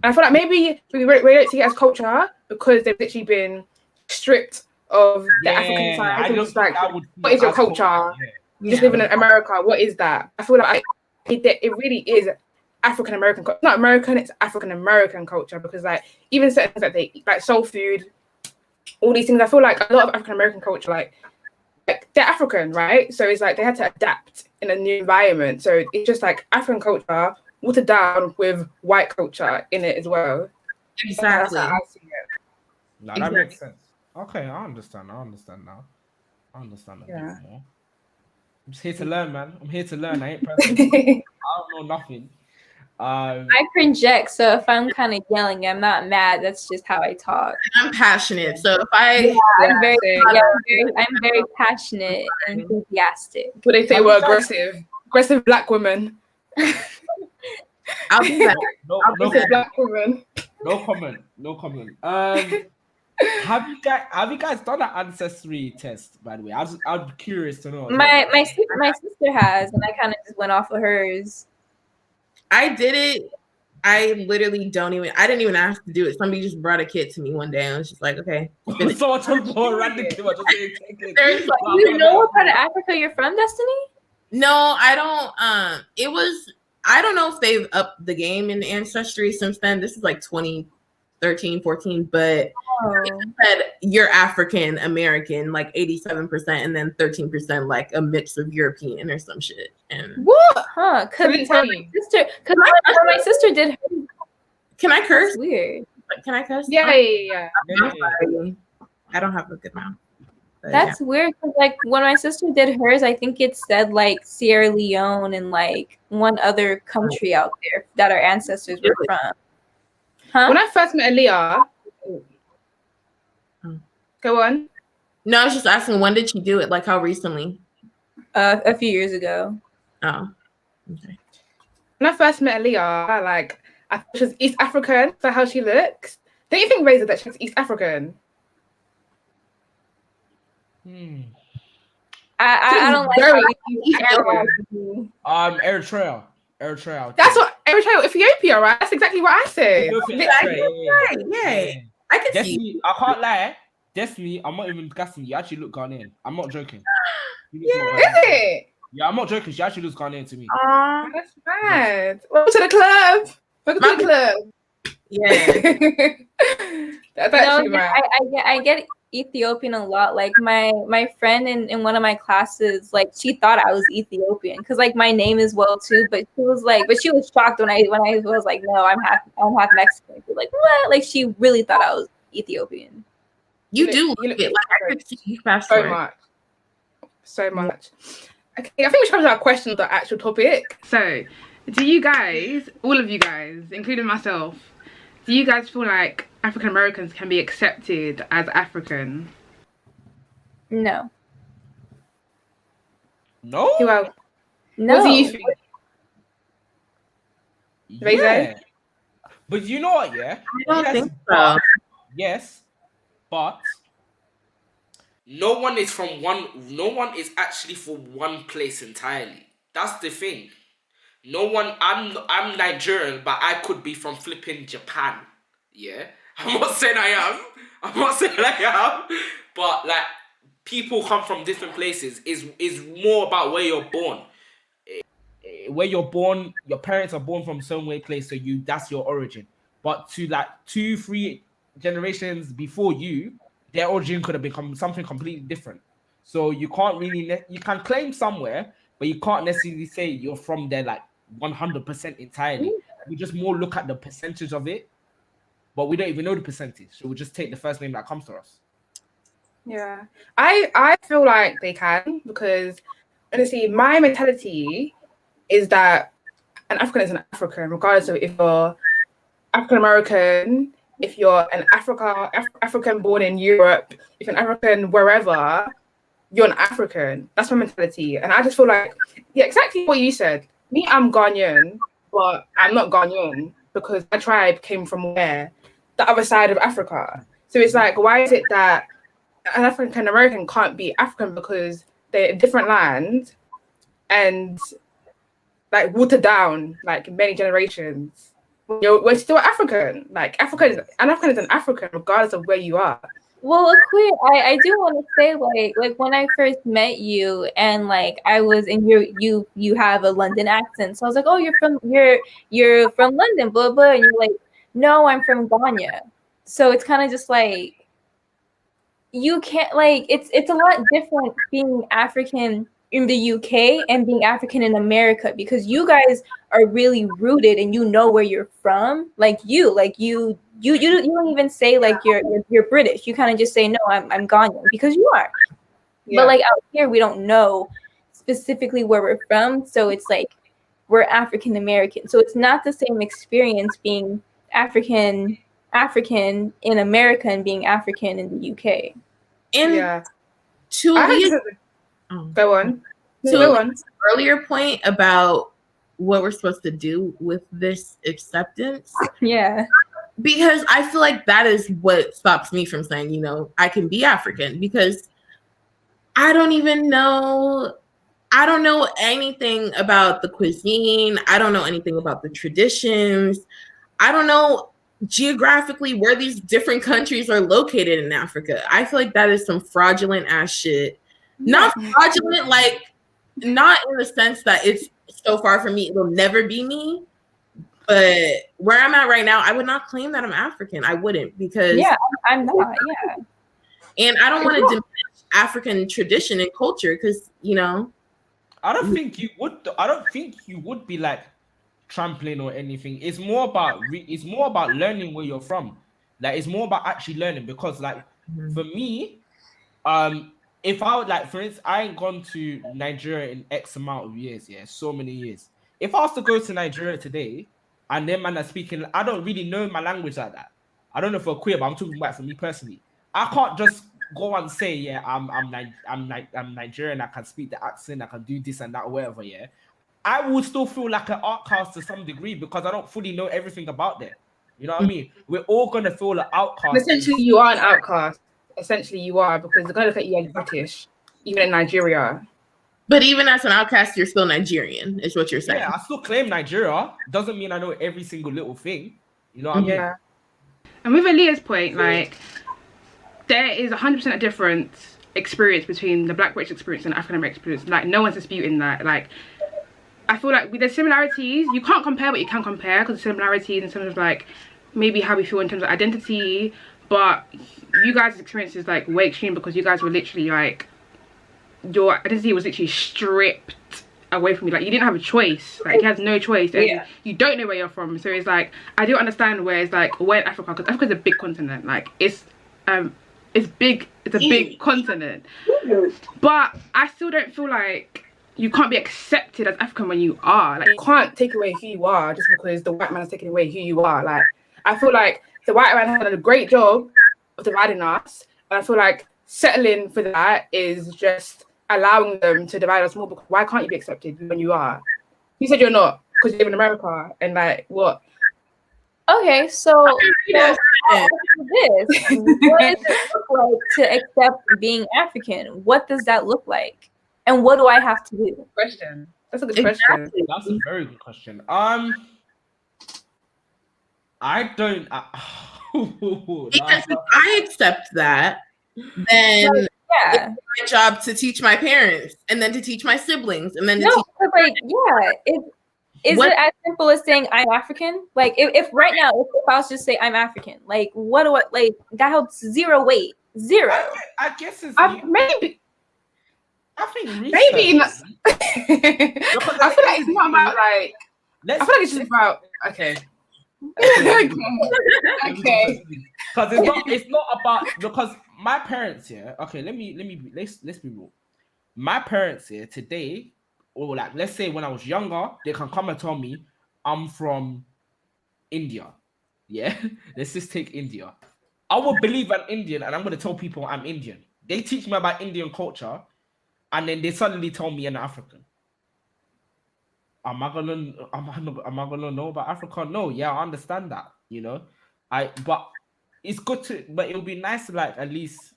And I feel like maybe we don't see it as culture because they've literally been stripped of the African side. It's like, what is your culture? Just living in America, what is that? I feel like it really is African American. Not American, it's African American culture because like even certain things that they eat, like soul food, all these things. I feel like a lot of African American culture, like they're African, right? So it's like they had to adapt in a new environment. So it's just like African culture watered down with white culture in it as well. Exactly. That's how I see it. No, that makes sense. Okay, I understand now. I understand a bit more. I'm just here to learn, man. I'm here to learn. I ain't perfect. I don't know nothing. I project, so if I'm kind of yelling, I'm not mad. That's just how I talk. I'm passionate, so if I'm very passionate and enthusiastic. What they say, we're aggressive black women. I'll be back. No black woman. No comment. Have you guys done an ancestry test? By the way, I'm curious to know. My sister has, and I kind of just went off of hers. I did it. I literally I didn't even ask to do it. Somebody just brought a kit to me one day and I was just like, okay. So I took more random kid. You know what part of Africa you're from, Destinee? No, I don't. I don't know if they've upped the game in Ancestry since then. This is like 2013, 14, but it said you're African American, like 87%, and then 13% like a mix of European or some shit. And what? Huh? Because my sister did hers. Can I curse? That's weird. Can I curse? Yeah. I'm sorry. I don't have a good mouth. That's weird because like when my sister did hers, I think it said like Sierra Leone and like one other country out there that our ancestors were from. Huh? When I first met Aaliyah, go on. No, I was just asking, when did she do it? Like how recently? A few years ago. Oh, okay. When I first met Aaliyah, like I thought she was East African for how she looks. Don't you think, Razor, that she's East African? I don't like Eritrea. That's what Eritrea, Ethiopia, right? That's exactly what I said. Yeah. I can see. I can't lie. Destinee, I'm not even gassing you. Actually look Ghanaian. I'm not joking. Is it? Yeah, I'm not joking. She actually looks Ghanaian to me. That's bad. Welcome to the club. Welcome to the club. Yeah. That's actually I get Ethiopian a lot. Like my friend in one of my classes, like she thought I was Ethiopian because like my name is well too, but she was shocked when I was like, no, I'm half Mexican. She was like, what? Like she really thought I was Ethiopian. You do look it. Like I could see you fast so much. Okay, I think we should come to our question of the actual topic. So, do you guys, all of you guys, including myself, do you guys feel like African Americans can be accepted as African? No. No? Well, no. What do you think? Yeah. But you know what, yeah? I don't think so. Yes, but no one is from one. No one is actually from one place entirely. That's the thing. No one. I'm Nigerian, but I could be from flipping Japan. Yeah, I'm not saying I am. I'm not saying I am. But like, people come from different places. Is more about where you're born. Where you're born, your parents are born from some way place, so that's your origin. But to like 2-3 generations before you, their origin could have become something completely different. So you can't really you can claim somewhere, but you can't necessarily say you're from there like 100% entirely. We just more look at the percentage of it, but we don't even know the percentage. So we just take the first name that comes to us. Yeah, I feel like they can, because honestly, my mentality is that an African is an African, regardless of if you're African American, if you're an African born in Europe, if you're an African wherever, you're an African. That's my mentality. And I just feel like, yeah, exactly what you said. Me, I'm Ghanaian, but I'm not Ghanaian because my tribe came from where? The other side of Africa. So it's like, why is it that an African American can't be African because they're in different lands and like watered down like many generations? We're still African. Like an African is an African regardless of where you are. Well, Queer, I do want to say like when I first met you and like I was in you have a London accent, so I was like, oh, you're from London, blah blah, and you're like, no, I'm from Ghana. So it's kind of just like you can't like it's a lot different being African in the UK and being African in America, because you guys are really rooted and you know where you're from. Like you don't even say like you're British. You kind of just say no, I'm Ghanaian, because you are. Yeah. But like out here, we don't know specifically where we're from, so it's like we're African American. So it's not the same experience being African in America and being African in the UK. And yeah, go on. So earlier point about what we're supposed to do with this acceptance. Yeah. Because I feel like that is what stops me from saying, you know, I can be African, because I don't know anything about the cuisine. I don't know anything about the traditions. I don't know geographically where these different countries are located in Africa. I feel like that is some fraudulent ass shit. Not fraudulent, like not in the sense that it's so far from me, it will never be me. But where I'm at right now, I would not claim that I'm African. I wouldn't, because I'm not. Yeah, and I don't want to diminish African tradition and culture, because you know, I don't think you would be like trampling or anything. It's more about learning where you're from. Like it's more about actually learning, because like for me, if I would like, for instance, I ain't gone to Nigeria in X amount of years, so many years. If I was to go to Nigeria today and them man are speaking, I don't really know my language like that. I don't know for queer, but I'm talking about for me personally. I can't just go and say, I'm Nigerian, I can speak the accent, I can do this and that, or whatever, I would still feel like an outcast to some degree, because I don't fully know everything about them. You know what I mean? We're all gonna feel an outcast. Essentially, you are an outcast. Essentially, you are, because they're gonna look at you as British, even in Nigeria. But even as an outcast, you're still Nigerian, is what you're saying. Yeah, I still claim Nigeria. Doesn't mean I know every single little thing. You know what I mean? Yeah. And with Aaliyah's point, like, there is 100% a different experience between the Black British experience and the African American experience. Like, no one's disputing that. Like, I feel like with the similarities, you can't compare, but you can compare, because the similarities in terms of like maybe how we feel in terms of identity. But you guys' experience is like way extreme, because you guys were literally like, your identity was literally stripped away from you. Like, you didn't have a choice. Like, you had no choice. And you don't know where you're from. So it's like, I do understand where it's like, we're in Africa, because Africa's a big continent. Like, it's big. It's a big continent. But I still don't feel like you can't be accepted as African when you are. Like, you can't take away who you are just because the white man is taking away who you are. Like, I feel like the white man has done a great job of dividing us, and I feel like settling for that is just allowing them to divide us more. Because why can't you be accepted when you are? You said you're not because you live in America, and like what? Okay, so this. What does it look like to accept being African? What does that look like? And what do I have to do? Question. That's a good question. That's a very good question. I don't. Because if I accept that, then it's my job to teach my parents, and then to teach my siblings, and then to teach. Is it as simple as saying I'm African? Like, if right now, if I was just say I'm African, like, what do I like? That helps zero weight, zero. I guess it's maybe. I think maybe. I feel like it's not about like. I feel like it's just about okay. Okay. Because it's not about because my parents here. Okay, let's be real. My parents here today, or like let's say when I was younger, they can come and tell me I'm from India. Yeah, let's just take India. I will believe I'm Indian, and I'm gonna tell people I'm Indian. They teach me about Indian culture, and then they suddenly tell me I'm African. Am I gonna know about Africa? No, yeah, I understand that, but it's good but it would be nice to like at least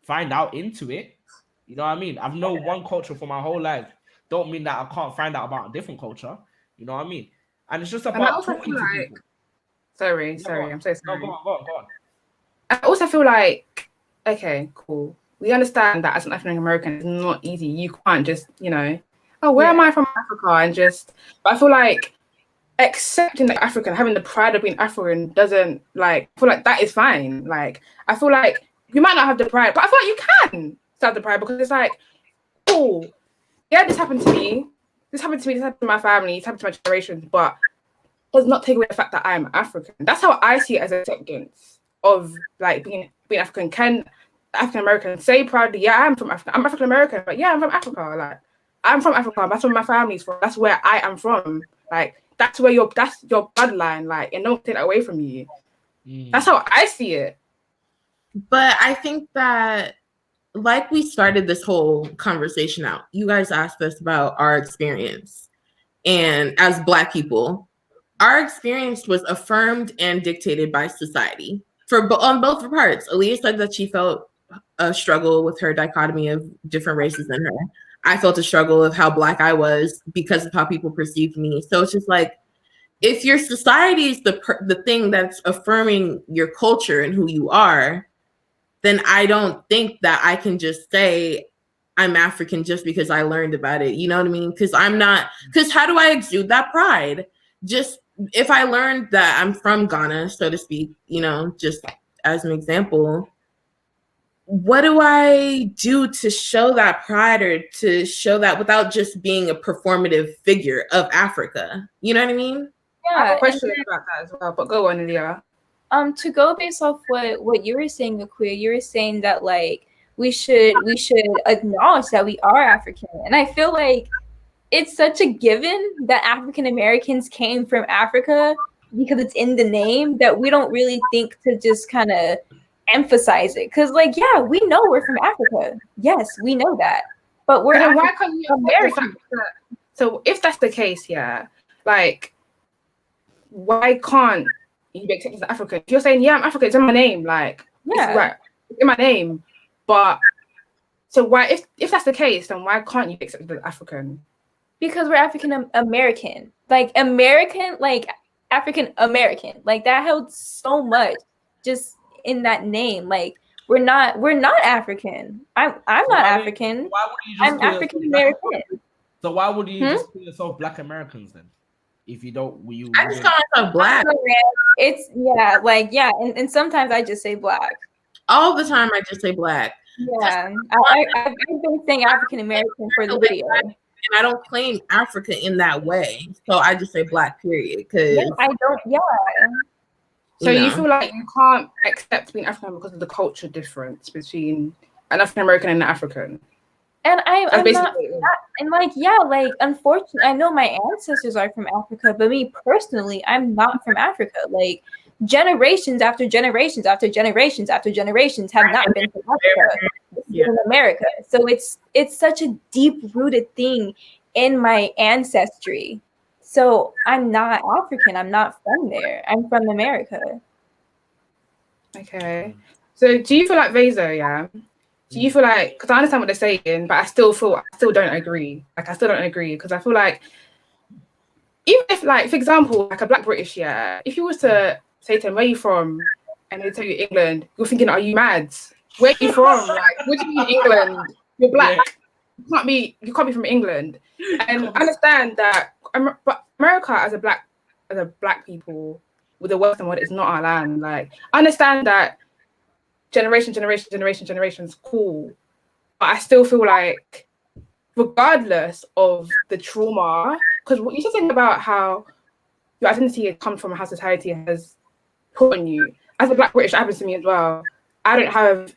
find out into it. You know what I mean? I've known one culture for my whole life. Don't mean that I can't find out about a different culture. You know what I mean? And it's just about talking to people. Sorry, I'm so sorry. No, go on. I also feel like, okay, cool. We understand that as an African American, it's not easy. You can't just, where am I from Africa? But I feel like accepting the African, having the pride of being African doesn't I feel like that is fine. Like, I feel like you might not have the pride, but I feel like you can have the pride because it's like, oh, yeah, this happened to me. This happened to my family, this happened to my generations, but does not take away the fact that I am African. That's how I see it as acceptance of like being African. Can African American say proudly, yeah, I'm from Africa. I'm African American, but yeah, I'm from Africa. Like, I'm from Africa. That's where my family's from. That's where I am from. Like, that's your bloodline. Like, and don't take that away from you. That's how I see it. But I think that, like we started this whole conversation out, you guys asked us about our experience. And as Black people, our experience was affirmed and dictated by society on both parts. Aaliyah said that she felt a struggle with her dichotomy of different races in her. I felt a struggle of how Black I was because of how people perceived me. So it's just like, if your society is the thing that's affirming your culture and who you are, then I don't think that I can just say I'm African just because I learned about it. You know what I mean? Because how do I exude that pride? Just if I learned that I'm from Ghana, so to speak, just as an example, what do I do to show that pride or to show that without just being a performative figure of Africa? You know what I mean? Yeah, I have a question about that as well, but go on, Aaliyah. To go based off what you were saying, Akuya, you were saying that like we should acknowledge that we are African, and I feel like it's such a given that African Americans came from Africa because it's in the name that we don't really think to just kind of emphasize it. Because like, yeah, we know we're from Africa. Yes, we know that, but we're why can't you American? So if that's the case, yeah, like, why can't you be accepted as African? If you're saying, yeah, I'm African, it's in my name, like, it's right, it's in my name. But so why, if that's the case, then why can't you be accepted as African? Because we're African American, like American, like African American, like that held so much just in that name. Like we're not African. I'm not African. Why would you just I'm African American. So why would you just call yourself Black Americans then? If you don't, I just call myself Black. It's and sometimes I just say Black. All the time I just say Black. Yeah, I've been saying African American for the video. And I don't claim Africa in that way. So I just say Black, period. I don't, So you feel like you can't accept being African because of the culture difference between an African American and an African? And I'm not, and like, unfortunately, I know my ancestors are from Africa, but me personally, I'm not from Africa. Like, generations after generations after generations after generations have not been from Africa. In America. So it's such a deep-rooted thing in my ancestry. So I'm not African. I'm not from there. I'm from America. Okay. So do you feel like Vezo, yeah? Do you feel like, because I understand what they're saying, but I still don't agree. Like, I still don't agree because I feel like, even if, like, for example, like a Black British, yeah, if you was to say to them, where are you from? And they tell you England, you're thinking, are you mad? Where are you from? Like, what do you mean England? You're Black. Yeah. You can't be from England. And I understand that, but America as a Black people with the Western world is not our land. Like, I understand that generation's cool, but I still feel like, regardless of the trauma, because you just think about how your identity has come from how society has put on you. As a Black British, it happens to me as well. I don't have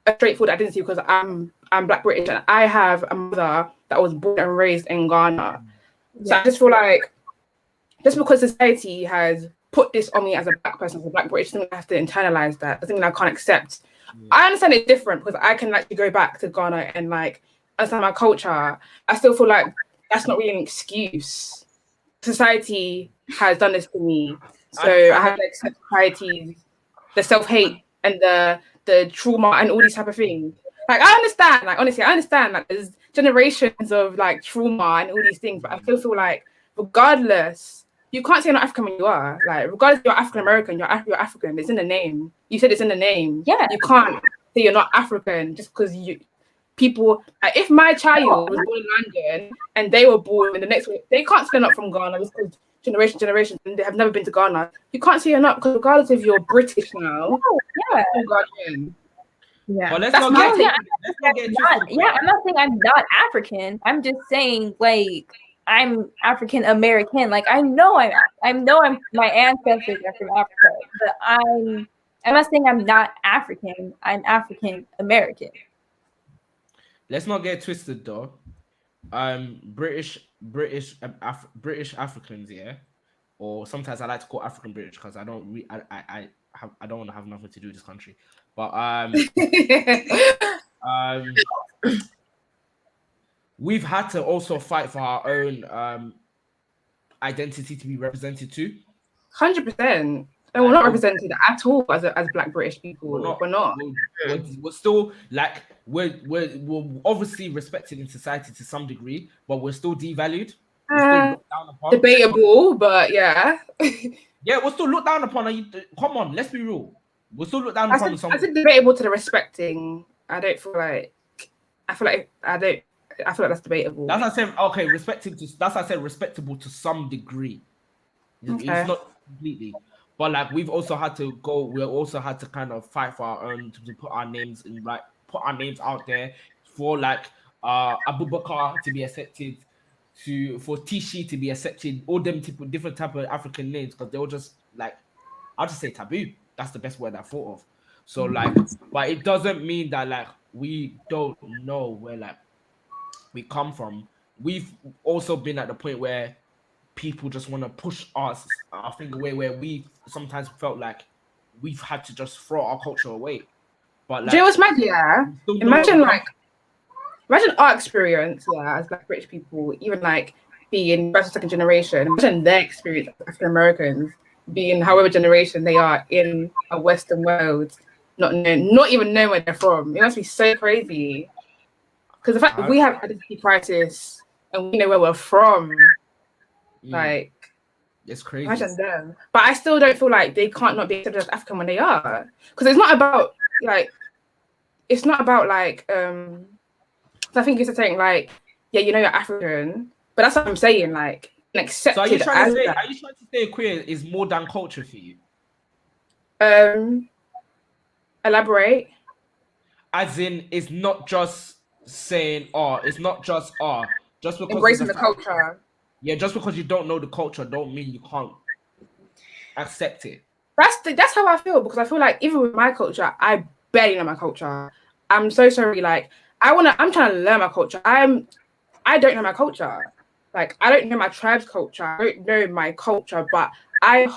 a straightforward identity because I'm Black British and I have a mother that was born and raised in Ghana. So I just feel like, just because society has put this on me as a Black person, as a Black British, I have to internalize that. Doesn't mean I can't accept. I understand it's different because I can actually go back to Ghana and like understand my culture. I still feel like that's not really an excuse. Society has done this to me, so I have to accept society's, the self-hate and the trauma and all these type of things. Like, I understand, like, honestly, I understand that there's generations of like trauma and all these things, but I still feel like, regardless, you can't say you're not African when you are. Like, regardless if you're African American, you're African. It's in the name. You said it's in the name. Yeah. You can't say you're not African just because people. Like, if my child was born in London and they were born in the next week, they can't say they're not from Ghana because generation, and they have never been to Ghana. You can't say you're not, because regardless if you're British now, you're Ghanaian. Yeah, but let's I'm not get I'm not saying I'm not African. I'm just saying, like, I'm African American. Like, I know my ancestors are from Africa, but I'm not saying I'm not African. I'm African American. Let's not get twisted though. British Africans, yeah, or sometimes I like to call African British because I don't want to have nothing to do with this country. But we've had to also fight for our own identity to be represented too. 100%. And we're not represented at all as Black British people. We're not. We're still like we're obviously respected in society to some degree, but we're still devalued. We're still looked down upon. Debatable, but yeah. Yeah, we're still looked down upon. Come on, let's be real. We're still looked down upon. I said debatable to the respecting. I feel like that's debatable. That's what I said. Okay, that's what I said. Respectable to some degree. Okay. It's not completely. But like we've also had to kind of fight for our own, to put our names in, like put our names out there for like Abu Bakar to be accepted, for Tishi to be accepted, all them different type of African names, because they were just like, I'll just say taboo. That's the best word I thought of. So like, but it doesn't mean that like we don't know where like we come from. We've also been at the point where people just want to push our thing away, where we sometimes felt like we've had to just throw our culture away. But like, do you know what's mad? Yeah, imagine our experience, yeah, as Black British people, even like being first or second generation. Imagine their experience as African Americans, being however generation they are in a Western world, not even knowing where they're from. It must be so crazy. Because the fact that we have identity crisis and we know where we're from, like, it's crazy. Imagine them. But I still don't feel like they can't not be accepted as African when they are. Because it's not about like, I think it's saying like, yeah, you know, you're African, but that's what I'm saying, like, accepted. So are you trying to say queer is more than culture for you? Elaborate. As in, it's not just saying, it's not just just because embracing the culture. Yeah, just because you don't know the culture don't mean you can't accept it. That's how I feel, because I feel like even with my culture, I barely know my culture. I'm so sorry. Like, I'm trying to learn my culture. I don't know my culture. Like, I don't know my tribe's culture. I don't know my culture, but I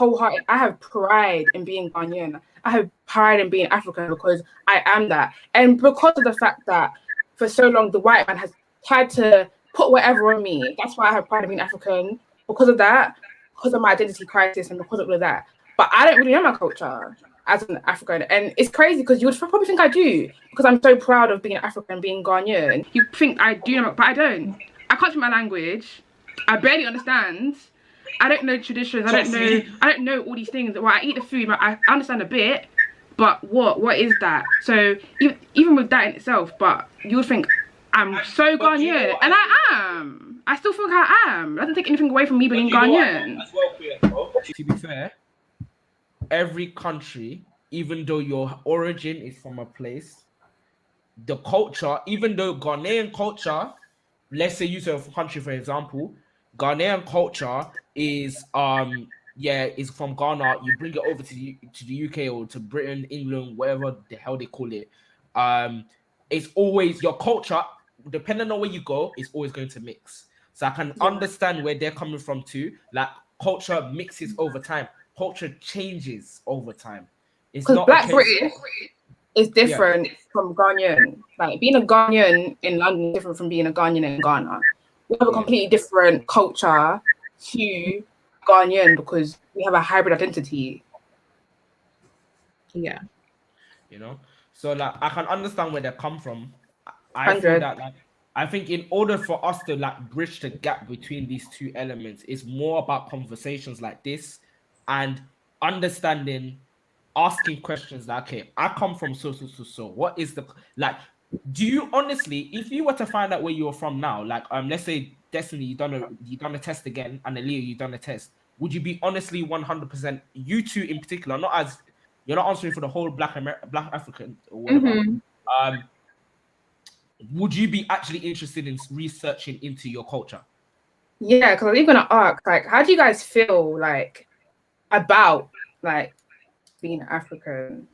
have pride in being Ghanaian. I have pride in being African because I am that. And because of the fact that for so long the white man has tried to put whatever on me, that's why I have pride in being African. Because of that, because of my identity crisis and because of all of that, but I don't really know my culture as an African. And it's crazy because you would probably think I do because I'm so proud of being African, being Ghanaian. You think I do know, but I don't. I can't speak my language. I barely understand. I don't know traditions. I don't know all these things. Well, I eat the food, but I understand a bit. But what is that? So even with that in itself, but you would think I'm so Ghanaian, and I am. I still feel like I am. It doesn't take anything away from me being Ghanaian. To be fair, every country, even though your origin is from a place, the culture, even though Ghanaian culture, let's say use a country for example, Ghanaian culture is is from Ghana. You bring it over to the UK or to Britain, England, whatever the hell they call it. It's always your culture, depending on where you go, is always going to mix. So I can understand where they're coming from too. Like culture mixes over time. Culture changes over time. It's not Black British is different from Ghanaian. Like being a Ghanaian in London is different from being a Ghanaian in Ghana. We have a completely different culture to Ghanaian because we have a hybrid identity. Yeah. You know, so like I can understand where they come from. I feel that like I think in order for us to like bridge the gap between these two elements, it's more about conversations like this and understanding, asking questions like, okay, I come from so. What is the like? Do you honestly, if you were to find out where you're from now, like let's say Destinee, you done a test again, and Aaliyah, you done a test, would you be honestly 100%, you two in particular, not as you're not answering for the whole Black African or whatever. Would you be actually interested in researching into your culture? Yeah, because I was even gonna ask, like, how do you guys feel like about like being African?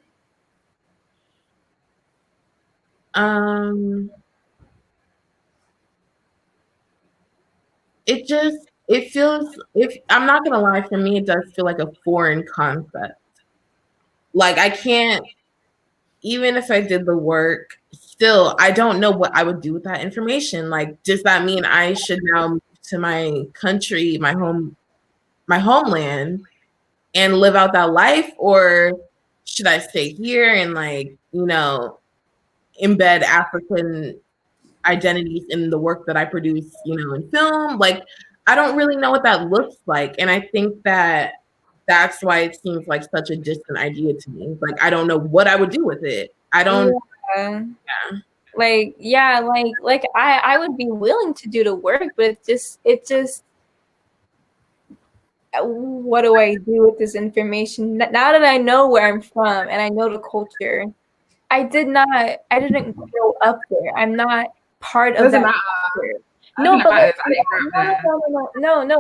It feels, if I'm not gonna lie, for me it does feel like a foreign concept. Like I can't, even if I did the work, still I don't know what I would do with that information. Like, does that mean I should now move to my country, my homeland, and live out that life, or should I stay here and like, you know, embed African identities in the work that I produce, you know, in film? Like, I don't really know what that looks like, and I think that that's why it seems like such a distant idea to me. Like, I don't know what I would do with it. I don't. Like I would be willing to do the work, but it just what do I do with this information now that I know where I'm from and I know the culture? I didn't grow up there. I'm not part of that culture. No,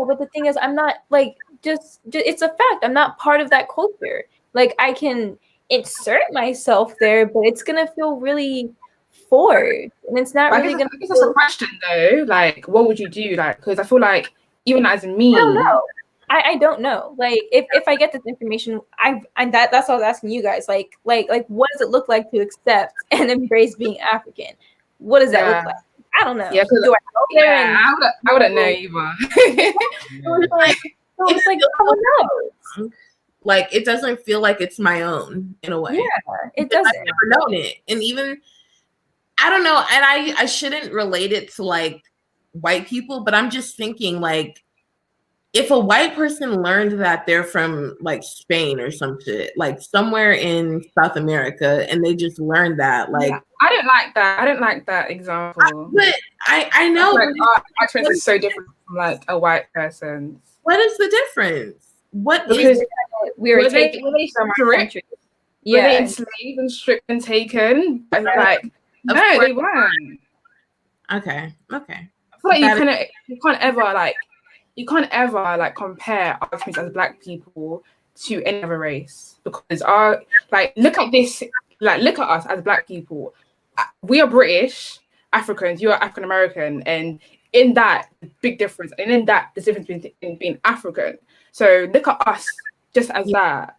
but the thing is, I'm not like just it's a fact. I'm not part of that culture. Like I can insert myself there, but it's gonna feel really forced, and it's not really gonna. I guess that's a question though. Like, what would you do? Like, because I feel like even as me, I don't know. I don't know. Like, if I get this information, that's what I was asking you guys. Like, what does it look like to accept and embrace being African? What does that look like? I don't know. Yeah, do I go there? I wouldn't know either. It's like no one knows. Like, it doesn't feel like it's my own in a way. Yeah, it doesn't. I've never known it, and even I don't know. And I shouldn't relate it to like white people, but I'm just thinking like, if a white person learned that they're from like Spain or some shit, like somewhere in South America, and they just learned that, like, I don't like that. I don't like that example. But I know like, our experience is so different from like a white person's. What is the difference? What because is we were taken from our country? Yeah, were they enslaved and stripped and taken? Like, no, they weren't. Okay. I feel like you can't ever compare our experience as Black people to any other race, because our look at this, look at us as Black people. We are British Africans, you are African American, and in that big difference, and in that the difference between being African. So look at us just as that.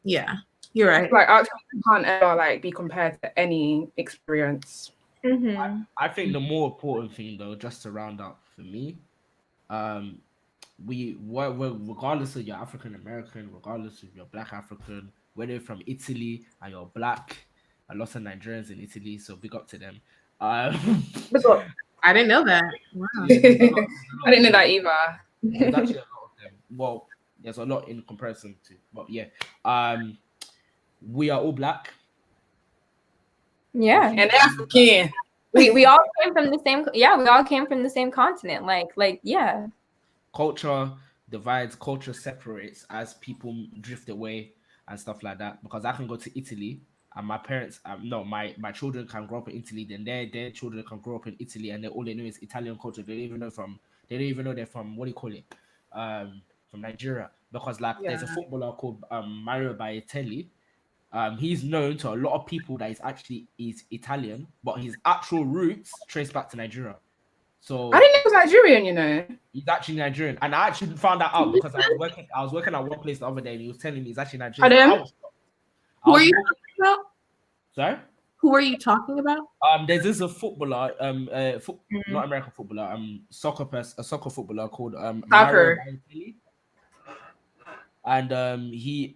Yeah, you're right. Like our experience can't ever be compared to any experience. I think the more important thing though, just to round up for me, we're regardless of you're African American, regardless if you're Black African, whether you're from Italy and you're Black, a lot of Nigerians in Italy, so big up to them. I didn't know that. Wow. I didn't know that either. There's actually a lot of them. Well, there's a lot in comparison to, but yeah. We are all Black. Yeah. And African. We all came from the same. Yeah, we all came from the same continent. Like yeah. Culture divides, culture separates as people drift away and stuff like that. Because I can go to Italy and my parents, no, my children can grow up in Italy, then their children can grow up in Italy, and all they know is Italian culture. They don't even know they're from, what do you call it, from Nigeria. Because like there's a footballer called Mario Balotelli. He's known to a lot of people that is Italian, but his actual roots trace back to Nigeria. So I didn't know he was Nigerian, you know. He's actually Nigerian, and I actually found that out because I was working at one place the other day, and he was telling me he's actually Nigerian. Who are you talking about? Sorry? Who are you talking about? There's this a footballer, not American footballer, a soccer footballer called Mario Balotelli. And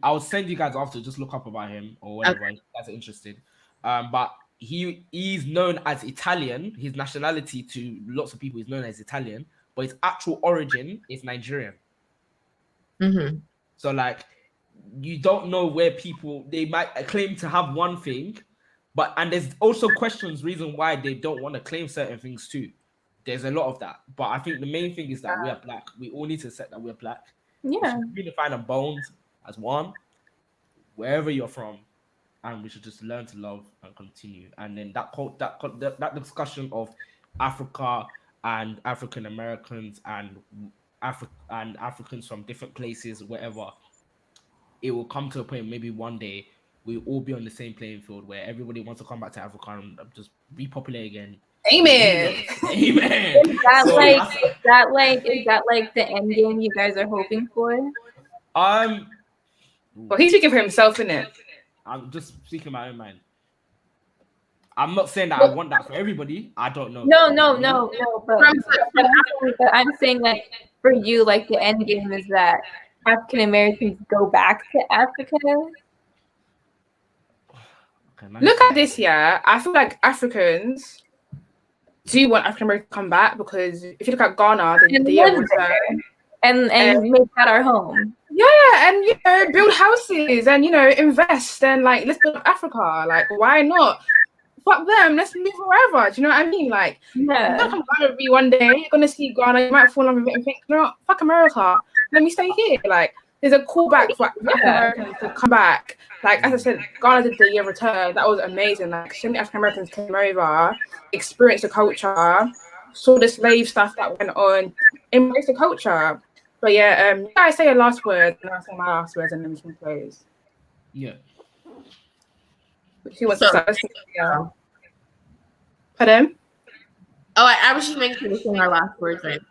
I'll send you guys after, just look up about him or whatever if you guys are interested. But he's known as Italian. His nationality to lots of people is known as Italian, but his actual origin is Nigerian. Mm-hmm. So like, you don't know where they might claim to have one thing, and there's also reason why they don't want to claim certain things too. There's a lot of that, but I think the main thing is that we are Black. We all need to accept that we're Black. Yeah, we should find our bones as one, wherever you're from, and we should just learn to love and continue. And then that discussion of Africa and African Americans and Africans from different places, wherever, it will come to a point. Maybe one day we'll all be on the same playing field where everybody wants to come back to Africa and just repopulate again. Amen. Amen. Is that like the end game you guys are hoping for? Well, he's speaking for himself, innit? I'm just speaking my own mind. I'm not saying that I want that for everybody. I don't know. No. But I'm saying, like, for you, like, the end game is that African Americans go back to Africa. Look at this, yeah. I feel like Africans do want African Americans to come back, because if you look at Ghana, and make that our home. Yeah, and build houses and invest and like let's build Africa. Like, why not? Fuck them, let's move wherever. Do you know what I mean? Like, you're gonna come Ghana with me one day, you're gonna see Ghana, you might fall in love with it and think, fuck America, let me stay here. Like, there's a callback for African Americans to come back. Like, as I said, Ghana did the year return. That was amazing. Like, so many African Americans came over, experienced the culture, saw the slave stuff that went on, embraced the culture. But yeah, you guys say your last words, and I'll say my last words, and then we can close. Yeah. Who wants to start? Pardon? Oh, I was just making sure we're saying our last words, right?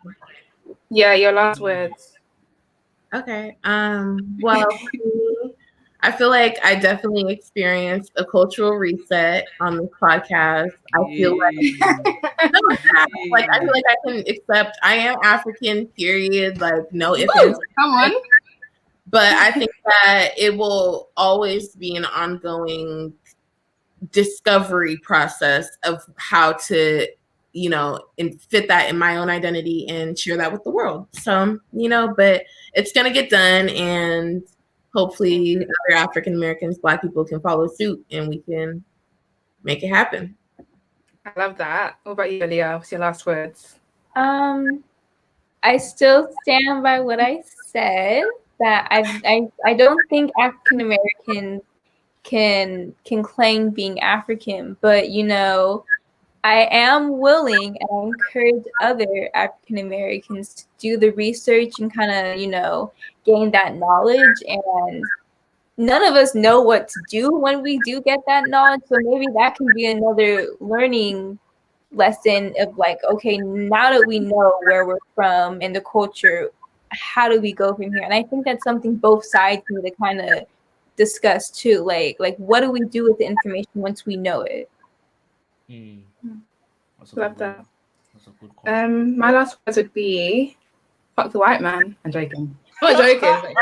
Yeah, your last words. Okay. Well, I feel like I definitely experienced a cultural reset on this podcast. I feel like I feel like I can accept I am African, period. Like, no ifs. Come on. But I think that it will always be an ongoing discovery process of how to, and fit that in my own identity and share that with the world. So, but it's gonna get done, and hopefully other African Americans, Black people can follow suit, and we can make it happen. I love that. What about you, Aaliyah? What's your last words? I still stand by what I said, that I don't think African Americans can claim being African, but I am willing, and I encourage other African Americans to do the research and kind of, gain that knowledge. And none of us know what to do when we do get that knowledge. So maybe that can be another learning lesson of like, okay, now that we know where we're from and the culture, how do we go from here? And I think that's something both sides need to kind of discuss too. Like what do we do with the information once we know it? Love that. My last words would be, Fuck the white man. I'm joking. I'm not joking.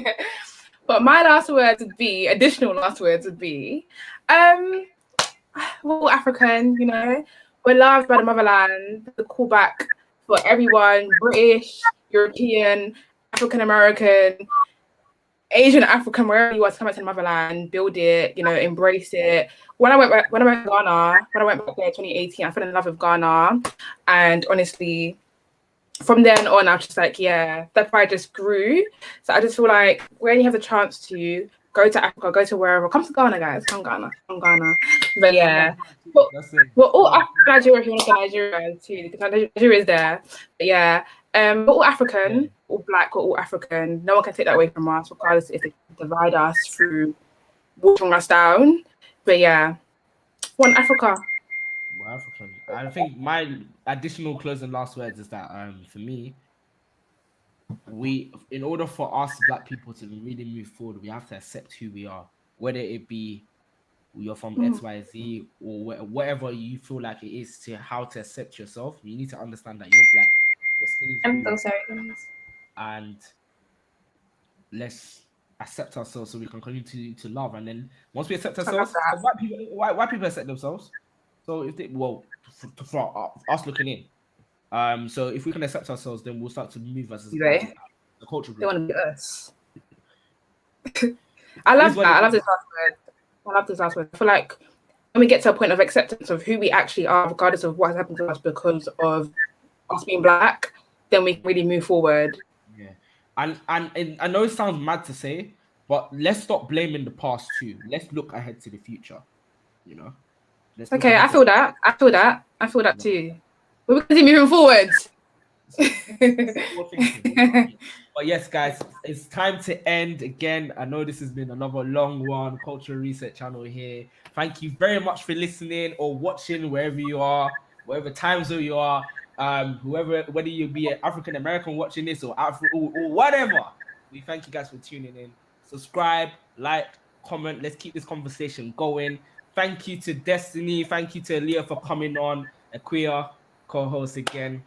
But, but my last words would be, additional last words would be, we're all African, you know. We're loved by the motherland. The callback for everyone, British, European, African American, Asian, African, wherever you are, to come back to the motherland, build it, you know, embrace it. When I went to Ghana, when I went back there in 2018, I fell in love with Ghana, and honestly, from then on, I was just like, yeah, that pride just grew. So I just feel like when you have the chance to go to Africa, go to wherever, come to Ghana, guys, come Ghana. But yeah, we're all African Nigeria if you want to go Nigeria too, because Nigeria is there. But yeah, we're all African, all Black, we're all African. No one can take that away from us, regardless if they divide us through watering us down. But yeah, one Africa. Well, African. I think my additional closing last words is that for me, in order for us Black people to really move forward, we have to accept who we are, whether it be you're from XYZ or whatever you feel like it is, to how to accept yourself. You need to understand that you're Black. Your skin is I'm blue, so sorry, guys. and let's accept ourselves so we can continue to love. And then once we accept ourselves, white people accept themselves. So if they, for us looking in, so if we can accept ourselves, then we'll start to move as the culture. They want to be us. I love that. I love this last word. I feel like when we get to a point of acceptance of who we actually are, regardless of what has happened to us because of us being Black, then we can really move forward. Yeah, and I know it sounds mad to say, but let's stop blaming the past too. Let's look ahead to the future. You know. Okay, I feel that. I feel that too. We're continue moving forward. But yes, guys, it's time to end again. I know this has been another long one. Cultural Reset channel here. Thank you very much for listening or watching wherever you are, whatever time zone you are. Whether you be an African American watching this or whatever, we thank you guys for tuning in. Subscribe, like, comment. Let's keep this conversation going. Thank you to Destinee. Thank you to Aaliyah for coming on. A queer co-host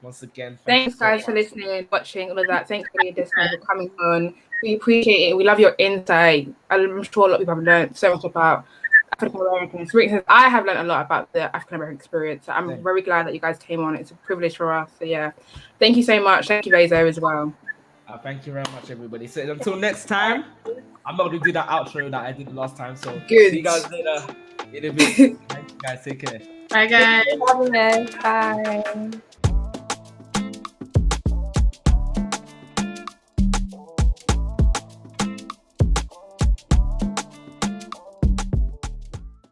once again. Thanks guys for listening, watching, all of that. Thanks for Destinee for coming on. We appreciate it. We love your insight. I'm sure a lot of people have learned so much about African American experiences. I have learned a lot about the African American experience. I'm very glad that you guys came on. It's a privilege for us. So yeah, thank you so much. Thank you, Bezo, as well. Thank you very much, everybody. So until next time, I'm not going to do that outro that I did last time. So good. See you guys later in a bit. Thank you guys. Take care. Bye, guys. Bye.